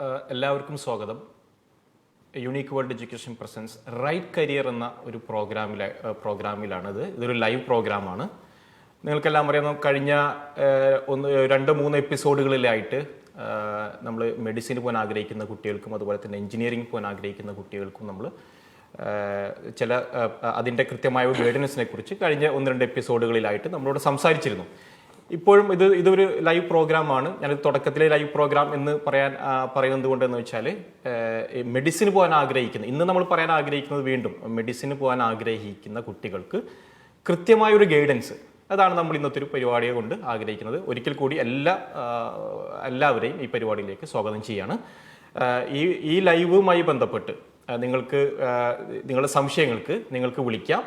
എല്ലാവർക്കും സ്വാഗതം. Unique world education presents right career എന്ന ഒരു പ്രോഗ്രാമിലാണിത്. ഇതൊരു ലൈവ് പ്രോഗ്രാമാണ്. നിങ്ങൾക്കെല്ലാം അറിയാം, കഴിഞ്ഞ 2-3 എപ്പിസോഡുകളിലായിട്ട് നമ്മൾ മെഡിസിന് പോകാൻ ആഗ്രഹിക്കുന്ന കുട്ടികൾക്കും അതുപോലെ തന്നെ എഞ്ചിനീയറിംഗ് പോകാൻ ആഗ്രഹിക്കുന്ന കുട്ടികൾക്കും നമ്മൾ ചില അതിൻ്റെ കൃത്യമായ ഗൈഡൻസിനെ കുറിച്ച് കഴിഞ്ഞ 1-2 എപ്പിസോഡുകളിലായിട്ട് നമ്മളോട് സംസാരിച്ചിരുന്നു. ഇപ്പോഴും ഇതൊരു ലൈവ് പ്രോഗ്രാമാണ്. ഞാനിത് തുടക്കത്തിലെ ലൈവ് പ്രോഗ്രാം എന്ന് പറയുന്നത് കൊണ്ടെന്ന് വെച്ചാൽ മെഡിസിന് പോകാൻ ആഗ്രഹിക്കുന്ന, ഇന്ന് നമ്മൾ പറയാൻ ആഗ്രഹിക്കുന്നത് വീണ്ടും മെഡിസിന് പോകാൻ ആഗ്രഹിക്കുന്ന കുട്ടികൾക്ക് കൃത്യമായൊരു ഗൈഡൻസ്, അതാണ് നമ്മൾ ഇന്നത്തെ ഒരു പരിപാടിയെ കൊണ്ട് ആഗ്രഹിക്കുന്നത്. ഒരിക്കൽ കൂടി എല്ലാവരെയും ഈ പരിപാടിയിലേക്ക് സ്വാഗതം ചെയ്യാണ്. ഈ ലൈവുമായി ബന്ധപ്പെട്ട് നിങ്ങളുടെ സംശയങ്ങൾക്ക് നിങ്ങൾക്ക് വിളിക്കാം.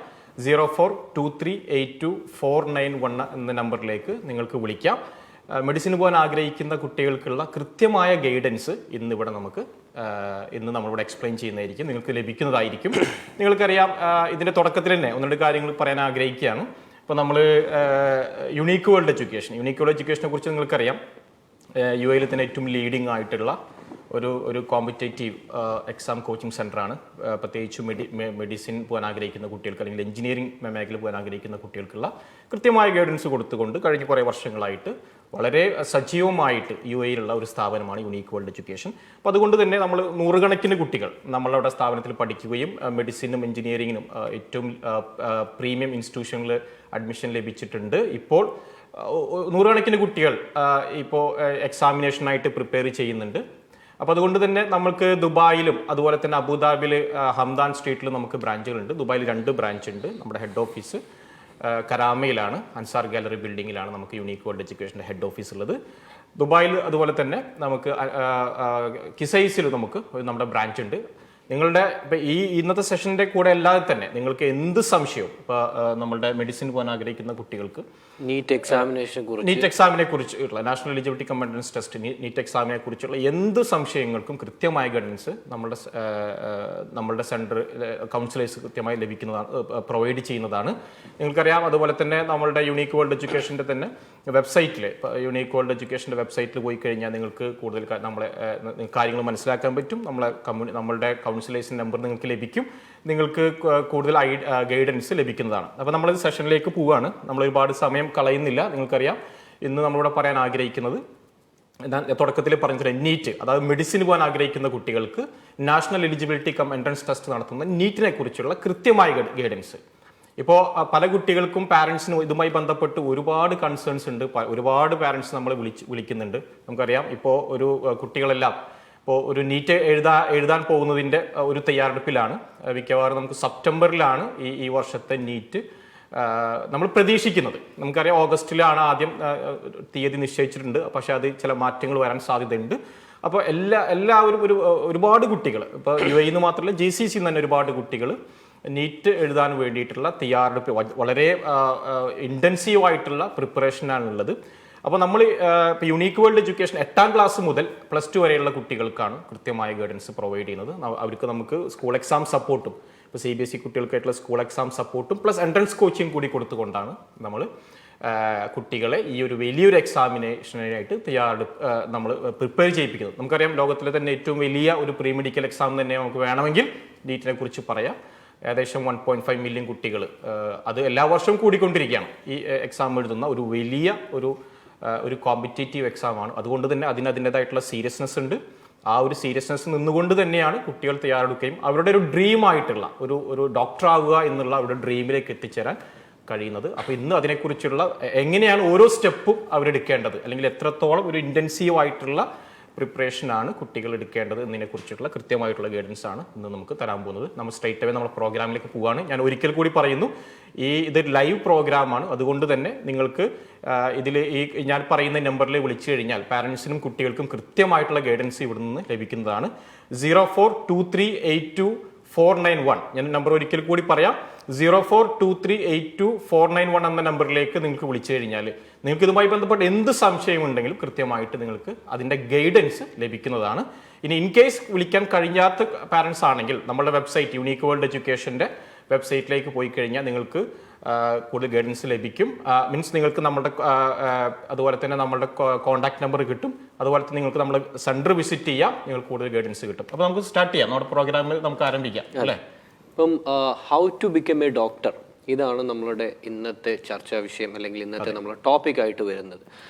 0423824911 എന്ന നമ്പറിലേക്ക് നിങ്ങൾക്ക് വിളിക്കാം. മെഡിസിന് പോകാൻ ആഗ്രഹിക്കുന്ന കുട്ടികൾക്കുള്ള കൃത്യമായ ഗൈഡൻസ് ഇന്ന് നമ്മളിവിടെ എക്സ്പ്ലെയിൻ ചെയ്യുന്നതായിരിക്കും, നിങ്ങൾക്ക് ലഭിക്കുന്നതായിരിക്കും. നിങ്ങൾക്കറിയാം, ഇതിൻ്റെ തുടക്കത്തിൽ തന്നെ 1-2 കാര്യങ്ങൾ പറയാൻ ആഗ്രഹിക്കുകയാണ്. ഇപ്പോൾ നമ്മൾ യുണീക്ക് വേൾഡ് എഡ്യൂക്കേഷനെ കുറിച്ച് നിങ്ങൾക്കറിയാം. UAE തന്നെ ഏറ്റവും ലീഡിംഗ് ആയിട്ടുള്ള ഒരു കോമ്പറ്റേറ്റീവ് എക്സാം കോച്ചിങ് സെൻ്ററാണ്. പ്രത്യേകിച്ച് മെഡിസിൻ പോകാൻ ആഗ്രഹിക്കുന്ന കുട്ടികൾക്ക് അല്ലെങ്കിൽ എഞ്ചിനീയറിംഗ് മേഖല പോകാൻ ആഗ്രഹിക്കുന്ന കുട്ടികൾക്കുള്ള കൃത്യമായ ഗൈഡൻസ് കൊടുത്തുകൊണ്ട് കഴിഞ്ഞ കുറേ വർഷങ്ങളായിട്ട് വളരെ സജീവമായിട്ട് UAE-യിലുള്ള ഒരു സ്ഥാപനമാണ് യുണീക്ക് വേൾഡ് എഡ്യൂക്കേഷൻ. അപ്പോൾ അതുകൊണ്ട് തന്നെ നമ്മൾ നൂറുകണക്കിന് കുട്ടികൾ നമ്മളുടെ സ്ഥാപനത്തിൽ പഠിക്കുകയും മെഡിസിനും എഞ്ചിനീയറിങ്ങിനും ഏറ്റവും പ്രീമിയം ഇൻസ്റ്റിറ്റ്യൂഷനിൽ അഡ്മിഷൻ ലഭിച്ചിട്ടുണ്ട്. ഇപ്പോൾ നൂറുകണക്കിന് കുട്ടികൾ ഇപ്പോൾ എക്സാമിനേഷനായിട്ട് പ്രിപ്പയർ ചെയ്യുന്നുണ്ട്. അപ്പോൾ അതുകൊണ്ട് തന്നെ നമുക്ക് ദുബായിലും അതുപോലെ തന്നെ അബുദാബിയിൽ ഹംദാൻ സ്ട്രീറ്റിലും നമുക്ക് ബ്രാഞ്ചുകളുണ്ട്. ദുബായിൽ 2 ബ്രാഞ്ച് ഉണ്ട്. നമ്മുടെ ഹെഡ് ഓഫീസ് കരാമയിലാണ്, അൻസാർ ഗാലറി ബിൽഡിങ്ങിലാണ് നമുക്ക് യുണീക്ക് വേൾഡ് എഡ്യൂക്കേഷൻ്റെ ഹെഡ് ഓഫീസ് ഉള്ളത്. ദുബായിൽ അതുപോലെ തന്നെ നമുക്ക് കിസൈസിൽ നമുക്ക് നമ്മുടെ ബ്രാഞ്ച് ഉണ്ട്. നിങ്ങളുടെ ഇപ്പം ഇന്നത്തെ സെഷൻ്റെ കൂടെ അല്ലാതെ തന്നെ നിങ്ങൾക്ക് എന്ത് സംശയവും, ഇപ്പോൾ നമ്മളുടെ മെഡിസിൻ പോകാൻ ആഗ്രഹിക്കുന്ന കുട്ടികൾക്ക് നീറ്റ് എക്സാമിനെ കുറിച്ചുള്ള national eligibility cum entrance test, NEET എക്സാമിനെ കുറിച്ചുള്ള എന്ത് സംശയങ്ങൾക്കും കൃത്യമായ ഗൈഡൻസ് നമ്മളുടെ സെൻറ്റർ കൗൺസിലേഴ്സ് കൃത്യമായി പ്രൊവൈഡ് ചെയ്യുന്നതാണ്. നിങ്ങൾക്കറിയാം, അതുപോലെ തന്നെ നമ്മളുടെ യുണീക്ക് വേൾഡ് എഡ്യൂക്കേഷൻ്റെ തന്നെ വെബ്സൈറ്റിൽ, യുണീക്ക് വേൾഡ് എഡ്യൂക്കേഷൻ്റെ വെബ്സൈറ്റിൽ പോയി കഴിഞ്ഞാൽ നിങ്ങൾക്ക് കൂടുതൽ കാര്യങ്ങൾ മനസ്സിലാക്കാൻ പറ്റും. നമ്മളുടെ കൗൺസിലേഴ്സിൻ്റെ നമ്പർ നിങ്ങൾക്ക് ലഭിക്കും. നിങ്ങൾക്ക് കൂടുതൽ ഗൈഡൻസ് ലഭിക്കുന്നതാണ്. അപ്പോൾ നമ്മളത് സെഷനിലേക്ക് പോവുകയാണ്. നമ്മൾ ഒരുപാട് സമയം കളയുന്നില്ല. നിങ്ങൾക്കറിയാം, ഇന്ന് നമ്മളിവിടെ പറയാൻ ആഗ്രഹിക്കുന്നത്, ഞാൻ തുടക്കത്തിൽ പറഞ്ഞിട്ട് നീറ്റ്, അതായത് മെഡിസിന് പോകാൻ ആഗ്രഹിക്കുന്ന കുട്ടികൾക്ക് national eligibility cum entrance test നടത്തുന്ന നീറ്റിനെ കുറിച്ചുള്ള കൃത്യമായ ഗൈഡൻസ്. ഇപ്പോൾ പല കുട്ടികൾക്കും പാരൻസിനും ഇതുമായി ബന്ധപ്പെട്ട് ഒരുപാട് കൺസേൺസ് ഉണ്ട്. ഒരുപാട് പാരൻസ് നമ്മൾ വിളിക്കുന്നുണ്ട്. നമുക്കറിയാം, ഇപ്പോൾ കുട്ടികളെല്ലാം ഇപ്പോൾ ഒരു നീറ്റ് എഴുതാൻ പോകുന്നതിൻ്റെ ഒരു തയ്യാറെടുപ്പിലാണ്. മിക്കവാറും നമുക്ക് സെപ്റ്റംബറിലാണ് ഈ വർഷത്തെ നീറ്റ് നമ്മൾ പ്രതീക്ഷിക്കുന്നത്. നമുക്കറിയാം, ഓഗസ്റ്റിലാണ് ആദ്യം തീയതി നിശ്ചയിച്ചിട്ടുണ്ട്. പക്ഷേ അത് ചില മാറ്റങ്ങൾ വരാൻ സാധ്യതയുണ്ട്. അപ്പോൾ എല്ലാവരും ഒരുപാട് കുട്ടികൾ, ഇപ്പോൾ UAE നിന്ന് മാത്രമല്ല GCC തന്നെ ഒരുപാട് കുട്ടികൾ നീറ്റ് എഴുതാൻ വേണ്ടിയിട്ടുള്ള തയ്യാറെടുപ്പ്, വളരെ ഇൻറ്റൻസീവായിട്ടുള്ള പ്രിപ്പറേഷനാണുള്ളത്. അപ്പോൾ നമ്മൾ ഇപ്പോൾ യുണീക്ക് വേൾഡ് എഡ്യൂക്കേഷൻ 8ാം ക്ലാസ് മുതൽ +2 വരെയുള്ള കുട്ടികൾക്കാണ് കൃത്യമായ ഗൈഡൻസ് പ്രൊവൈഡ് ചെയ്യുന്നത്. അവർക്ക് നമുക്ക് സ്കൂൾ എക്സാം സപ്പോർട്ടും, ഇപ്പോൾ CBSE കുട്ടികൾക്കായിട്ടുള്ള സ്കൂൾ എക്സാം സപ്പോർട്ടും പ്ലസ് എൻട്രൻസ് കോച്ചിങ് കൂടി കൊടുത്തുകൊണ്ടാണ് നമ്മൾ കുട്ടികളെ ഈ ഒരു വലിയൊരു എക്സാമിനേഷനായിട്ട് നമ്മൾ പ്രിപ്പയർ ചെയ്യിപ്പിക്കുന്നത്. നമുക്കറിയാം, ലോകത്തിലെ തന്നെ ഏറ്റവും വലിയ ഒരു പ്രീ മെഡിക്കൽ എക്സാം തന്നെ നമുക്ക് വേണമെങ്കിൽ നീറ്റിനെ കുറിച്ച് പറയാം. ഏകദേശം 1.5 മില്യൺ കുട്ടികൾ, അത് എല്ലാ വർഷവും കൂടിക്കൊണ്ടിരിക്കുകയാണ്, ഈ എക്സാം എഴുതുന്ന ഒരു വലിയ ഒരു കോമ്പറ്റേറ്റീവ് എക്സാമാണ്. അതുകൊണ്ട് തന്നെ അതിൻ്റെതായിട്ടുള്ള സീരിയസ്നെസ് ഉണ്ട്. ആ ഒരു സീരിയസ്നെസ് നിന്നുകൊണ്ട് തന്നെയാണ് കുട്ടികൾ തയ്യാറെടുക്കുകയും അവരുടെ ഒരു ഡ്രീമായിട്ടുള്ള ഒരു ഡോക്ടർ ആവുക എന്നുള്ള അവരുടെ ഡ്രീമിലേക്ക് എത്തിച്ചേരാൻ കഴിയുന്നത്. അപ്പോൾ ഇന്ന് അതിനെക്കുറിച്ചുള്ള എങ്ങനെയാണ് ഓരോ സ്റ്റെപ്പും അവരെടുക്കേണ്ടത്, അല്ലെങ്കിൽ എത്രത്തോളം ഒരു ഇൻറ്റൻസീവായിട്ടുള്ള പ്രിപ്പറേഷനാണ് കുട്ടികൾ എടുക്കേണ്ടത് എന്നതിനെക്കുറിച്ചുള്ള കൃത്യമായിട്ടുള്ള ഗൈഡൻസ് ആണ് ഇന്ന് നമുക്ക് തരാൻ പോകുന്നത്. നമ്മൾ സ്ട്രൈറ്റ് അവേ നമ്മുടെ പ്രോഗ്രാമിലേക്ക് പോവുകയാണ്. ഞാൻ ഒരിക്കൽ കൂടി പറയുന്നു, ഇത് ലൈവ് പ്രോഗ്രാമാണ്. അതുകൊണ്ട് തന്നെ നിങ്ങൾക്ക് ഞാൻ പറയുന്ന നമ്പറിൽ വിളിച്ചു കഴിഞ്ഞാൽ പാരൻസിനും കുട്ടികൾക്കും കൃത്യമായിട്ടുള്ള ഗൈഡൻസ് ഇവിടെ നിന്ന് ലഭിക്കുന്നതാണ്. 0423824911 ഞാൻ നമ്പർ ഒരിക്കൽ കൂടി പറയാം. 0423824911 എന്ന നമ്പറിലേക്ക് നിങ്ങൾക്ക് വിളിച്ചു കഴിഞ്ഞാൽ നിങ്ങൾക്ക് ഇതുമായി ബന്ധപ്പെട്ട് എന്ത് സംശയമുണ്ടെങ്കിലും കൃത്യമായിട്ട് നിങ്ങൾക്ക് അതിൻ്റെ ഗൈഡൻസ് ലഭിക്കുന്നതാണ്. ഇനി ഇൻ കേസ് വിളിക്കാൻ കഴിഞ്ഞാത്ത പാരൻസ് ആണെങ്കിൽ നമ്മളുടെ വെബ്സൈറ്റ് യുണീക്ക് വേൾഡ് എഡ്യൂക്കേഷൻ്റെ വെബ്സൈറ്റിലേക്ക് പോയി കഴിഞ്ഞാൽ നിങ്ങൾക്ക് കൂടുതൽ ഗൈഡൻസ് ലഭിക്കും. മീൻസ് നിങ്ങൾക്ക് നമ്മുടെ അതുപോലെ തന്നെ നമ്മുടെ കോൺടാക്ട് നമ്പർ കിട്ടും. അതുപോലെ തന്നെ നിങ്ങൾക്ക് നമ്മൾ സെൻറ്റർ വിസിറ്റ് ചെയ്യാം, നിങ്ങൾക്ക് കൂടുതൽ ഗൈഡൻസ് കിട്ടും. അപ്പോൾ നമുക്ക് സ്റ്റാർട്ട് ചെയ്യാം, നമ്മുടെ പ്രോഗ്രാമിൽ നമുക്ക് ആരംഭിക്കാം അല്ലേ. ഇപ്പം how to become a doctor, ഇതാണ് നമ്മളുടെ ഇന്നത്തെ ചർച്ചാ വിഷയം അല്ലെങ്കിൽ ഇന്നത്തെ നമ്മളെ ടോപ്പിക് ആയിട്ട് വരുന്നത്.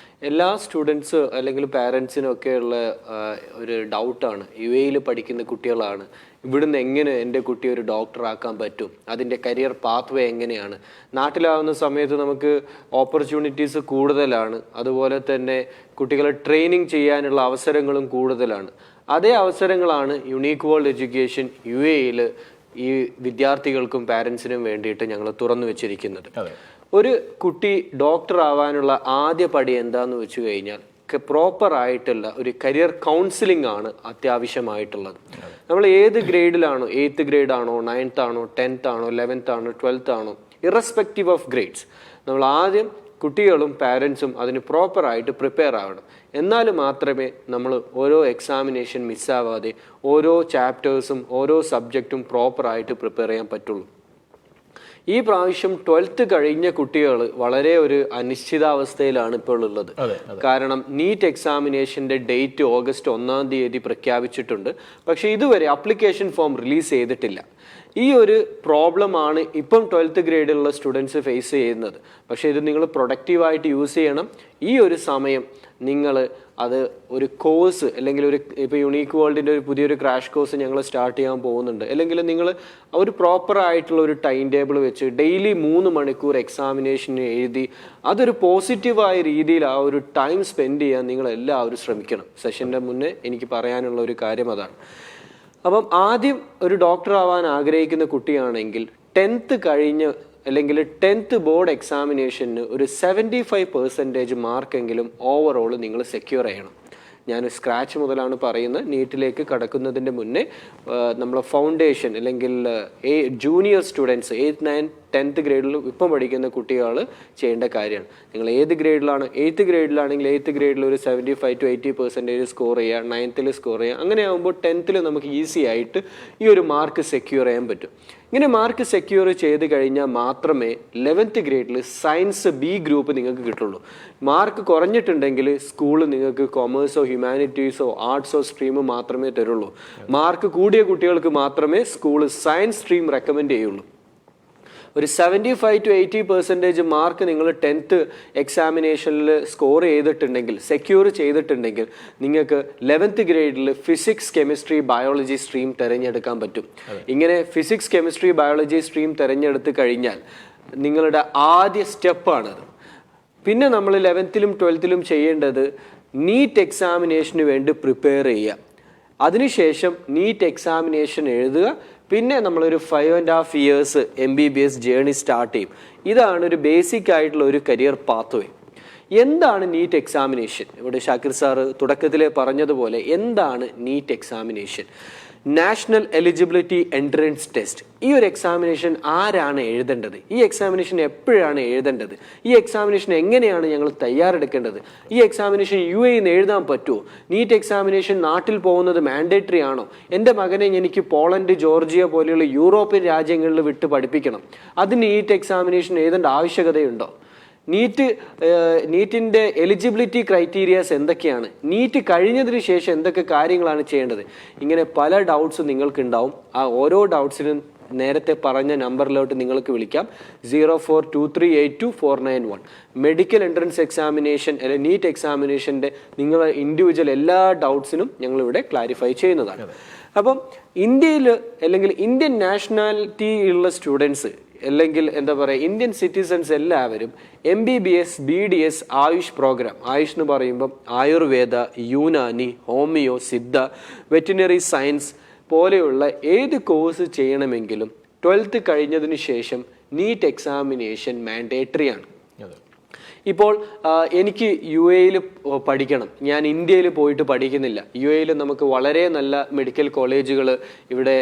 എല്ലാ സ്റ്റുഡൻസ് അല്ലെങ്കിൽ പാരൻസിനൊക്കെ ഉള്ള ഒരു ഡൗട്ടാണ്, UAE പഠിക്കുന്ന കുട്ടികളാണ്, ഇവിടുന്ന് എങ്ങനെ എൻ്റെ കുട്ടിയെ ഒരു ഡോക്ടറാക്കാൻ പറ്റും, അതിൻ്റെ കരിയർ പാത്ത് വേ എങ്ങനെയാണ്. നാട്ടിലാവുന്ന സമയത്ത് നമുക്ക് ഓപ്പർച്യൂണിറ്റീസ് കൂടുതലാണ്, അതുപോലെ തന്നെ കുട്ടികളെ ട്രെയിനിങ് ചെയ്യാനുള്ള അവസരങ്ങളും കൂടുതലാണ്. അതേ അവസരങ്ങളാണ് യുണീക്ക് വേൾഡ് എഡ്യൂക്കേഷൻ UAE ഈ വിദ്യാർത്ഥികൾക്കും പാരൻസിനും വേണ്ടിയിട്ട് ഞങ്ങൾ തുറന്നു വെച്ചിരിക്കുന്നത്. ഒരു കുട്ടി ഡോക്ടർ ആവാനുള്ള ആദ്യ പടി എന്താന്ന് വെച്ച് കഴിഞ്ഞാൽ പ്രോപ്പർ ആയിട്ടുള്ള ഒരു കരിയർ കൗൺസിലിംഗ് ആണ് അത്യാവശ്യമായിട്ടുള്ളത്. നമ്മൾ ഏത് ഗ്രേഡിലാണോ, 8th ഗ്രേഡ് ആണോ, 9th ആണോ, 10th ആണോ, 11th ആണോ, 12th ആണോ, ഇറസ്പെക്റ്റീവ് ഓഫ് ഗ്രേഡ്സ്, നമ്മൾ ആദ്യം കുട്ടികളും പാരൻസും അതിന് പ്രോപ്പറായിട്ട് പ്രിപ്പയർ ആവണം. എന്നാൽ മാത്രമേ നമ്മൾ ഓരോ എക്സാമിനേഷൻ മിസ്സാവാതെ ഓരോ ചാപ്റ്റേഴ്സും ഓരോ സബ്ജക്റ്റും പ്രോപ്പറായിട്ട് പ്രിപ്പയർ ചെയ്യാൻ പറ്റുള്ളൂ. ഈ പ്രാവശ്യം 12th കഴിഞ്ഞ കുട്ടികൾ വളരെ ഒരു അനിശ്ചിതാവസ്ഥയിലാണ് ഇപ്പോൾ ഉള്ളത്. കാരണം നീറ്റ് എക്സാമിനേഷന്റെ ഡേറ്റ് ഓഗസ്റ്റ് 1-ാം തീയതി പ്രഖ്യാപിച്ചിട്ടുണ്ട്, പക്ഷെ ഇതുവരെ അപ്ലിക്കേഷൻ ഫോം റിലീസ് ചെയ്തിട്ടില്ല. ഈ ഒരു പ്രോബ്ലമാണ് ഇപ്പം 12th ഗ്രേഡിലുള്ള സ്റ്റുഡൻസ് ഫേസ് ചെയ്യുന്നത്. പക്ഷേ ഇത് നിങ്ങൾ പ്രൊഡക്റ്റീവായിട്ട് യൂസ് ചെയ്യണം. ഈ ഒരു സമയം നിങ്ങൾ അത് ഒരു കോഴ്സ് അല്ലെങ്കിൽ ഇപ്പോൾ യുണീക്ക് വേൾഡിൻ്റെ ഒരു പുതിയൊരു ക്രാഷ് കോഴ്സ് ഞങ്ങൾ സ്റ്റാർട്ട് ചെയ്യാൻ പോകുന്നുണ്ട്. അല്ലെങ്കിൽ നിങ്ങൾ ഒരു പ്രോപ്പറായിട്ടുള്ള ഒരു ടൈം ടേബിൾ വെച്ച് ഡെയിലി 3 മണിക്കൂർ എക്സാമിനേഷൻ എഴുതി അതൊരു പോസിറ്റീവായ രീതിയിൽ ആ ഒരു ടൈം സ്പെൻഡ് ചെയ്യാൻ നിങ്ങൾ എല്ലാവരും ശ്രമിക്കണം. സെഷൻ്റെ മുന്നേ എനിക്ക് പറയാനുള്ള ഒരു കാര്യം അതാണ്. അപ്പം ആദ്യം ഒരു ഡോക്ടർ ആവാൻ ആഗ്രഹിക്കുന്ന കുട്ടിയാണെങ്കിൽ 10th കഴിഞ്ഞ് അല്ലെങ്കിൽ 10th ബോർഡ് എക്സാമിനേഷന് ഒരു 75% മാർക്കെങ്കിലും ഓവറോൾ നിങ്ങൾ സെക്യൂർ ചെയ്യണം. ഞാൻ സ്ക്രാച്ച് മുതലാണ് പറയുന്നത്. നീറ്റിലേക്ക് കടക്കുന്നതിൻ്റെ മുന്നേ നമ്മളെ ഫൗണ്ടേഷൻ അല്ലെങ്കിൽ junior students 8th, 9th, 10th ഗ്രേഡിൽ ഇപ്പം പഠിക്കുന്ന കുട്ടികൾ ചെയ്യേണ്ട കാര്യമാണ്. നിങ്ങൾ ഏത് ഗ്രേഡിലാണ്, 8th ഗ്രേഡിലാണെങ്കിൽ 8th ഗ്രേഡിൽ ഒരു 75 to 80% സ്കോർ ചെയ്യുക, 9th സ്കോർ ചെയ്യുക. അങ്ങനെ ആകുമ്പോൾ 10th നമുക്ക് ഈസി ആയിട്ട് ഈ ഒരു മാർക്ക് സെക്യൂർ ചെയ്യാൻ പറ്റും. ഇങ്ങനെ മാർക്ക് സെക്യൂർ ചെയ്ത് കഴിഞ്ഞാൽ മാത്രമേ 11th ഗ്രേഡിൽ സയൻസ് B ഗ്രൂപ്പ് നിങ്ങൾക്ക് കിട്ടുള്ളൂ. മാർക്ക് കുറഞ്ഞിട്ടുണ്ടെങ്കിൽ സ്കൂൾ നിങ്ങൾക്ക് കൊമേഴ്സോ ഹ്യൂമാനിറ്റീസോ ആർട്സോ സ്ട്രീം മാത്രമേ തരുള്ളൂ. മാർക്ക് കൂടിയ കുട്ടികൾക്ക് മാത്രമേ സ്കൂൾ സയൻസ് സ്ട്രീം റെക്കമെൻഡ് ചെയ്യുള്ളൂ. ഒരു 75 to 80% മാർക്ക് നിങ്ങൾ 10th എക്സാമിനേഷനിൽ സ്കോർ ചെയ്തിട്ടുണ്ടെങ്കിൽ, സെക്യൂർ ചെയ്തിട്ടുണ്ടെങ്കിൽ, നിങ്ങൾക്ക് 11th ഗ്രേഡിൽ ഫിസിക്സ്, കെമിസ്ട്രി, ബയോളജി സ്ട്രീം തിരഞ്ഞെടുക്കാൻ പറ്റും. ഇങ്ങനെ ഫിസിക്സ്, കെമിസ്ട്രി, ബയോളജി സ്ട്രീം തിരഞ്ഞെടുത്ത് കഴിഞ്ഞാൽ നിങ്ങളുടെ ആദ്യ സ്റ്റെപ്പാണത്. പിന്നെ നമ്മൾ 11th 12th ചെയ്യേണ്ടത് നീറ്റ് എക്സാമിനേഷന് വേണ്ടി പ്രിപ്പയർ ചെയ്യുക. അതിനുശേഷം നീറ്റ് എക്സാമിനേഷൻ എഴുതുക. പിന്നെ നമ്മളൊരു 5.5 years MBBS ജേർണി സ്റ്റാർട്ട് ചെയ്യും. ഇതാണ് ഒരു ബേസിക് ആയിട്ടുള്ള ഒരു കരിയർ പാത്ത് വേ. എന്താണ് നീറ്റ് എക്സാമിനേഷൻ? ഇവിടെ ഷാക്കിർ സാറ് തുടക്കത്തിൽ പറഞ്ഞതുപോലെ എന്താണ് NEET examination? National eligibility entrance test. ഈ ഒരു എക്സാമിനേഷൻ ആരാണ് എഴുതേണ്ടത്? ഈ എക്സാമിനേഷൻ എപ്പോഴാണ് എഴുതേണ്ടത്? ഈ എക്സാമിനേഷൻ എങ്ങനെയാണ് ഞങ്ങൾ തയ്യാറെടുക്കേണ്ടത്? ഈ എക്സാമിനേഷൻ UAE എഴുതാൻ പറ്റുമോ? നീറ്റ് എക്സാമിനേഷൻ നാട്ടിൽ പോകുന്നത് മാൻഡേറ്ററി ആണോ? എൻ്റെ മകനെ എനിക്ക് പോളണ്ട്, ജോർജിയ പോലെയുള്ള യൂറോപ്യൻ രാജ്യങ്ങളിൽ വിട്ട് പഠിപ്പിക്കണം, അതിന് നീറ്റ് എക്സാമിനേഷൻ എഴുതേണ്ട ആവശ്യകതയുണ്ടോ? നീറ്റിൻ്റെ എലിജിബിലിറ്റി ക്രൈറ്റീരിയാസ് എന്തൊക്കെയാണ്? നീറ്റ് കഴിഞ്ഞതിന് ശേഷം എന്തൊക്കെ കാര്യങ്ങളാണ് ചെയ്യേണ്ടത്? ഇങ്ങനെ പല ഡൗട്ട്സും നിങ്ങൾക്ക് ഉണ്ടാവും. ആ ഓരോ ഡൗട്ട്സിനും നേരത്തെ പറഞ്ഞ നമ്പറിലോട്ട് നിങ്ങൾക്ക് വിളിക്കാം. 0423824991. മെഡിക്കൽ എൻട്രൻസ് എക്സാമിനേഷൻ അല്ലെങ്കിൽ നീറ്റ് എക്സാമിനേഷൻ്റെ നിങ്ങളുടെ ഇൻഡിവിജ്വൽ എല്ലാ ഡൗട്ട്സിനും ഞങ്ങളിവിടെ ക്ലാരിഫൈ ചെയ്യുന്നതാണ്. അപ്പം ഇന്ത്യയിൽ അല്ലെങ്കിൽ ഇന്ത്യൻ നാഷണാലിറ്റി ഉള്ള സ്റ്റുഡൻസ് അല്ലെങ്കിൽ എന്താ പറയുക, ഇന്ത്യൻ സിറ്റിസൺസ് എല്ലാവരും MBBS, BDS, AYUSH program, AYUSH എന്ന് പറയുമ്പം Ayurveda, Unani, homeo, Siddha, veterinary science പോലെയുള്ള ഏത് കോഴ്സ് ചെയ്യണമെങ്കിലും 12th കഴിഞ്ഞതിന് ശേഷം നീറ്റ് എക്സാമിനേഷൻ മാൻഡേറ്ററി ആണ്. ഇപ്പോൾ എനിക്ക് UAE പഠിക്കണം, ഞാൻ ഇന്ത്യയിൽ പോയിട്ട് പഠിക്കുന്നില്ല. UAE നമുക്ക് വളരെ നല്ല മെഡിക്കൽ കോളേജുകൾ ഇവിടെ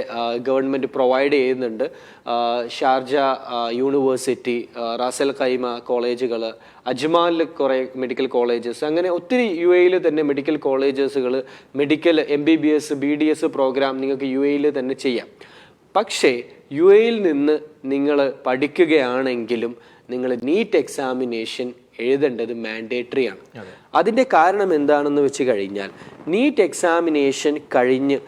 ഗവൺമെൻറ് പ്രൊവൈഡ് ചെയ്യുന്നുണ്ട്. ഷാർജ യൂണിവേഴ്സിറ്റി, റാസൽ ഖൈമ കോളേജുകൾ, അജ്മാനിൽ കുറേ മെഡിക്കൽ കോളേജസ്, അങ്ങനെ ഒത്തിരി UAE തന്നെ മെഡിക്കൽ കോളേജസുകൾ, മെഡിക്കൽ MBBS, BDS പ്രോഗ്രാം നിങ്ങൾക്ക് UAE തന്നെ ചെയ്യാം. പക്ഷേ യു എയിൽ നിന്ന് നിങ്ങൾ പഠിക്കുകയാണെങ്കിലും നിങ്ങൾ നീറ്റ് എക്സാമിനേഷൻ എഴുതേണ്ടത് മാൻഡേറ്ററി ആണ്. അതിൻ്റെ കാരണം എന്താണെന്ന് വെച്ച് കഴിഞ്ഞാൽ നീറ്റ് എക്സാമിനേഷൻ കഴിഞ്ഞ്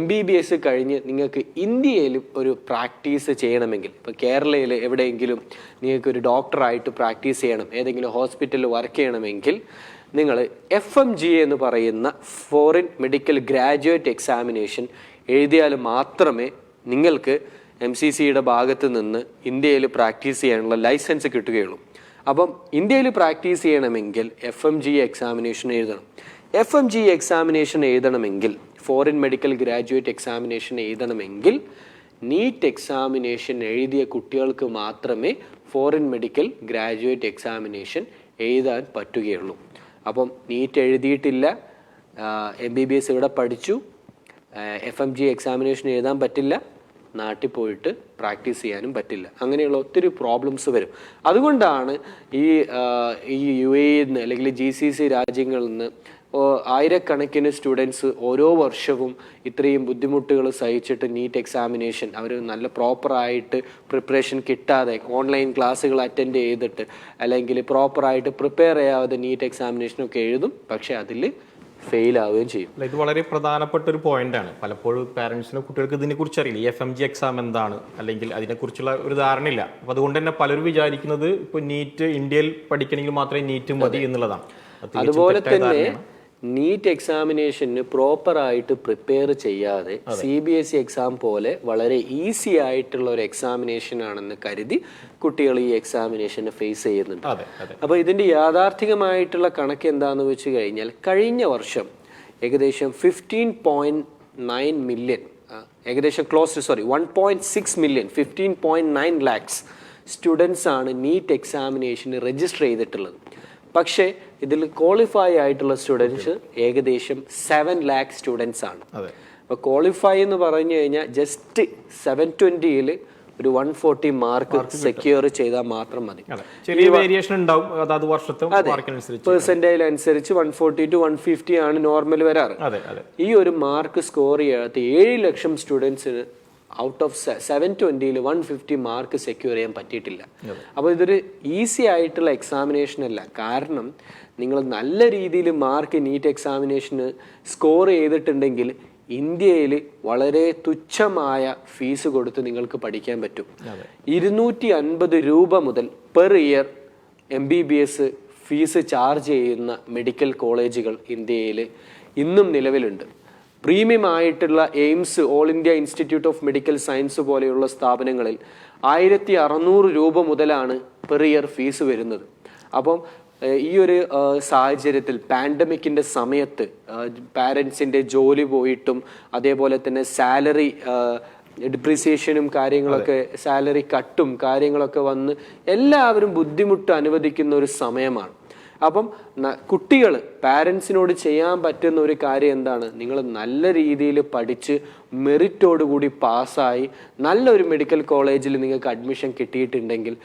MBBS കഴിഞ്ഞ് നിങ്ങൾക്ക് ഇന്ത്യയിൽ ഒരു പ്രാക്ടീസ് ചെയ്യണമെങ്കിൽ, ഇപ്പോൾ കേരളയിൽ എവിടെയെങ്കിലും നിങ്ങൾക്കൊരു ഡോക്ടറായിട്ട് പ്രാക്ടീസ് ചെയ്യണം, ഏതെങ്കിലും ഹോസ്പിറ്റലിൽ വർക്ക് ചെയ്യണമെങ്കിൽ നിങ്ങൾ FMGA എന്ന് പറയുന്ന ഫോറിൻ മെഡിക്കൽ ഗ്രാജുവേറ്റ് എക്സാമിനേഷൻ എഴുതിയാൽ മാത്രമേ നിങ്ങൾക്ക് MCCയുടെ ഭാഗത്ത് നിന്ന് ഇന്ത്യയിൽ പ്രാക്ടീസ് ചെയ്യാനുള്ള ലൈസൻസ് കിട്ടുകയുള്ളൂ. അപ്പം ഇന്ത്യയിൽ പ്രാക്ടീസ് ചെയ്യണമെങ്കിൽ FMGA എക്സാമിനേഷൻ എഴുതണം. FMGA എക്സാമിനേഷൻ എഴുതണമെങ്കിൽ, ഫോറിൻ മെഡിക്കൽ ഗ്രാജുവേറ്റ് എക്സാമിനേഷൻ എഴുതണമെങ്കിൽ നീറ്റ് എക്സാമിനേഷൻ എഴുതിയ കുട്ടികൾക്ക് മാത്രമേ ഫോറിൻ മെഡിക്കൽ ഗ്രാജുവേറ്റ് എക്സാമിനേഷൻ എഴുതാൻ പറ്റുകയുള്ളൂ. അപ്പം നീറ്റ് എഴുതിയിട്ടില്ല, MBBS ഇവിടെ പഠിച്ചു, FMGA എക്സാമിനേഷൻ എഴുതാൻ പറ്റില്ല, നാട്ടിൽ പോയിട്ട് പ്രാക്ടീസ് ചെയ്യാനും പറ്റില്ല. അങ്ങനെയുള്ള ഒത്തിരി പ്രോബ്ലംസ് വരും. അതുകൊണ്ടാണ് ഈ UAE നിന്ന് അല്ലെങ്കിൽ GCC രാജ്യങ്ങളിൽ നിന്ന് ആയിരക്കണക്കിന് സ്റ്റുഡൻസ് ഓരോ വർഷവും ഇത്രയും ബുദ്ധിമുട്ടുകൾ സഹിച്ചിട്ട് നീറ്റ് എക്സാമിനേഷൻ അവർ നല്ല പ്രോപ്പറായിട്ട് പ്രിപ്പറേഷൻ കിട്ടാതെ ഓൺലൈൻ ക്ലാസ്സുകൾ അറ്റൻഡ് ചെയ്തിട്ട് അല്ലെങ്കിൽ പ്രോപ്പറായിട്ട് പ്രിപ്പയർ ചെയ്യാതെ നീറ്റ് എക്സാമിനേഷനൊക്കെ എഴുതും, പക്ഷെ അതിൽ ഫെയിൽ ആവുകയും ചെയ്യും. ഇത് വളരെ പ്രധാനപ്പെട്ട ഒരു പോയിന്റാണ്. പലപ്പോഴും പാരന്റ്സിനും കുട്ടികൾക്ക് ഇതിനെക്കുറിച്ച് അറിയില്ല. ഈ FMG എക്സാം എന്താണ്, അല്ലെങ്കിൽ അതിനെക്കുറിച്ചുള്ള ഒരു ധാരണയില്ല. അപ്പോൾ അതുകൊണ്ട് തന്നെ പലരും വിചാരിക്കുന്നത് ഇപ്പോൾ നീറ്റ് ഇന്ത്യയിൽ പഠിക്കണമെങ്കിൽ മാത്രമേ നീറ്റ് മതി എന്നുള്ളതാണ്. അതുപോലെ തന്നെ നീറ്റ് എക്സാമിനേഷന് പ്രോപ്പറായിട്ട് പ്രിപ്പയർ ചെയ്യാതെ CBSE എക്സാം പോലെ വളരെ ഈസി ആയിട്ടുള്ള ഒരു എക്സാമിനേഷൻ ആണെന്ന് കരുതി കുട്ടികൾ ഈ എക്സാമിനേഷനെ ഫേസ് ചെയ്യുന്നുണ്ട്. അപ്പോൾ ഇതിന്റെ യാഥാർത്ഥികമായിട്ടുള്ള കണക്ക് എന്താണെന്ന് വെച്ച് കഴിഞ്ഞാൽ കഴിഞ്ഞ വർഷം ഏകദേശം 15.9 മില്യൺ, ഏകദേശം 1.6 മില്യൺ 15.9 ലാക്സ് സ്റ്റുഡൻസ് ആണ് നീറ്റ് എക്സാമിനേഷന് രജിസ്റ്റർ ചെയ്തിട്ടുള്ളത്. പക്ഷേ ഇതിൽ ക്വാളിഫൈ ആയിട്ടുള്ള സ്റ്റുഡൻസ് ഏകദേശം 7 ലാക്ക് സ്റ്റുഡൻസ് ആണ്. അപ്പോൾ ക്വാളിഫൈ എന്ന് പറഞ്ഞു കഴിഞ്ഞാൽ ജസ്റ്റ് 720ൽ ഒരു 140 മാർക്ക് സെക്യൂർ ചെയ്താൽ മാത്രം മതി. ചെറിയ വേരിയേഷൻ ഉണ്ടാവും, അതാത് വർഷത്തെ പെർസെന്റേജ് അനുസരിച്ച് 140 to 150 ആണ് നോർമൽ വരാറ്. ഈ ഒരു മാർക്ക് സ്കോർ ചെയ്യാത്ത 7 ലക്ഷം സ്റ്റുഡൻസിന് ഔട്ട് ഓഫ് 720ൽ 150 മാർക്ക് സെക്യൂർ ചെയ്യാൻ പറ്റിയിട്ടില്ല. അപ്പോൾ ഇതൊരു ഈസി ആയിട്ടുള്ള എക്സാമിനേഷൻ അല്ല. കാരണം നിങ്ങൾ നല്ല രീതിയിൽ മാർക്ക് നീറ്റ് എക്സാമിനേഷന് സ്കോർ ചെയ്തിട്ടുണ്ടെങ്കിൽ ഇന്ത്യയിൽ വളരെ തുച്ഛമായ ഫീസ് കൊടുത്ത് നിങ്ങൾക്ക് പഠിക്കാൻ പറ്റും. 250 രൂപ മുതൽ per year MBBS fees charge ചെയ്യുന്ന മെഡിക്കൽ കോളേജുകൾ ഇന്ത്യയിൽ ഇന്നും നിലവിലുണ്ട്. പ്രീമിയം ആയിട്ടുള്ള AIIMS, all India institute of medical science പോലെയുള്ള സ്ഥാപനങ്ങളിൽ 1600 രൂപ മുതലാണ് പെർ ഇയർ ഫീസ് വരുന്നത്. അപ്പം ഈ ഒരു സാഹചര്യത്തിൽ പാൻഡമിക്കിൻ്റെ സമയത്ത് പാരൻസിൻ്റെ ജോലി പോയിട്ടും അതേപോലെ തന്നെ സാലറി ഡിപ്രീസിയേഷനും കാര്യങ്ങളൊക്കെ, സാലറി കട്ടും കാര്യങ്ങളൊക്കെ വന്ന് എല്ലാവരും ബുദ്ധിമുട്ട് അനുവദിക്കുന്ന ഒരു സമയമാണ്. അപ്പം കുട്ടികൾ പാരൻസിനോട് ചെയ്യാൻ പറ്റുന്ന ഒരു കാര്യം എന്താണ്? നിങ്ങൾ നല്ല രീതിയിൽ പഠിച്ച് മെറിറ്റോടുകൂടി പാസ്സായി നല്ലൊരു മെഡിക്കൽ കോളേജിൽ നിങ്ങൾക്ക് അഡ്മിഷൻ കിട്ടിയിട്ടുണ്ടെങ്കിൽ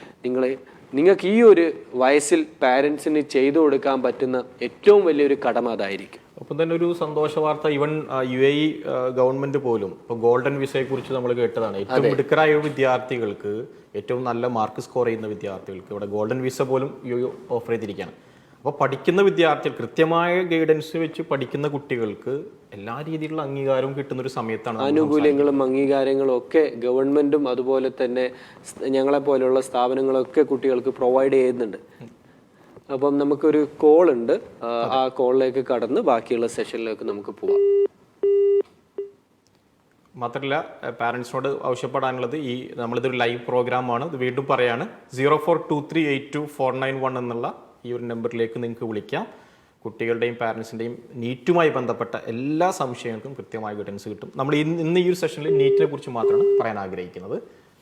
നിങ്ങൾക്ക് ഈ ഒരു വയസ്സിൽ പാരൻസിന് ചെയ്തു കൊടുക്കാൻ പറ്റുന്ന ഏറ്റവും വലിയൊരു കടമ അതായിരിക്കും. ഒപ്പം തന്നെ ഒരു സന്തോഷ വാർത്ത, ഈവൻ UAE ഗവൺമെന്റ് പോലും ഇപ്പോൾ ഗോൾഡൻ വിസയെ കുറിച്ച് നമ്മൾ കേട്ടതാണ്. ഏറ്റവും മിടുക്കരായ വിദ്യാർത്ഥികൾക്ക്, ഏറ്റവും നല്ല മാർക്ക് സ്കോർ ചെയ്യുന്ന വിദ്യാർത്ഥികൾക്ക് ഇവിടെ ഗോൾഡൻ വിസ പോലും UAE ഓഫർ ചെയ്തിരിക്കുകയാണ്. അപ്പോൾ പഠിക്കുന്ന വിദ്യാർത്ഥികൾ, കൃത്യമായ ഗൈഡൻസ് വെച്ച് പഠിക്കുന്ന കുട്ടികൾക്ക് എല്ലാ രീതിയിലുള്ള അംഗീകാരവും കിട്ടുന്ന ഒരു സമയത്താണ്. ആനുകൂല്യങ്ങളും അംഗീകാരങ്ങളും ഒക്കെ ഗവൺമെന്റും അതുപോലെ തന്നെ ഞങ്ങളെ പോലെയുള്ള സ്ഥാപനങ്ങളൊക്കെ കുട്ടികൾക്ക് പ്രൊവൈഡ് ചെയ്യുന്നുണ്ട്. അപ്പം നമുക്കൊരു കോൾ ഉണ്ട്, ആ കോളിലേക്ക് കടന്ന് ബാക്കിയുള്ള സെഷനിലേക്ക് നമുക്ക് പോവാം. മാത്രമല്ല പാരൻസിനോട് ആവശ്യപ്പെടാനുള്ളത്, നമ്മളിതൊരു ലൈവ് പ്രോഗ്രാമാണ്, ഇത് വീണ്ടും പറയാണ്, 0423824991 എന്നുള്ള ഈ ഒരു നമ്പറിലേക്ക് നിങ്ങൾക്ക് വിളിക്കാം. കുട്ടികളുടെയും പാരൻസിൻ്റെയും നീറ്റുമായി ബന്ധപ്പെട്ട എല്ലാ സംശയങ്ങൾക്കും കൃത്യമായ ഗൈഡൻസ് കിട്ടും. നമ്മൾ ഇന്ന് ഈ ഒരു സെഷനിൽ നീറ്റിനെ കുറിച്ച് മാത്രമാണ് പറയാൻ ആഗ്രഹിക്കുന്നത്.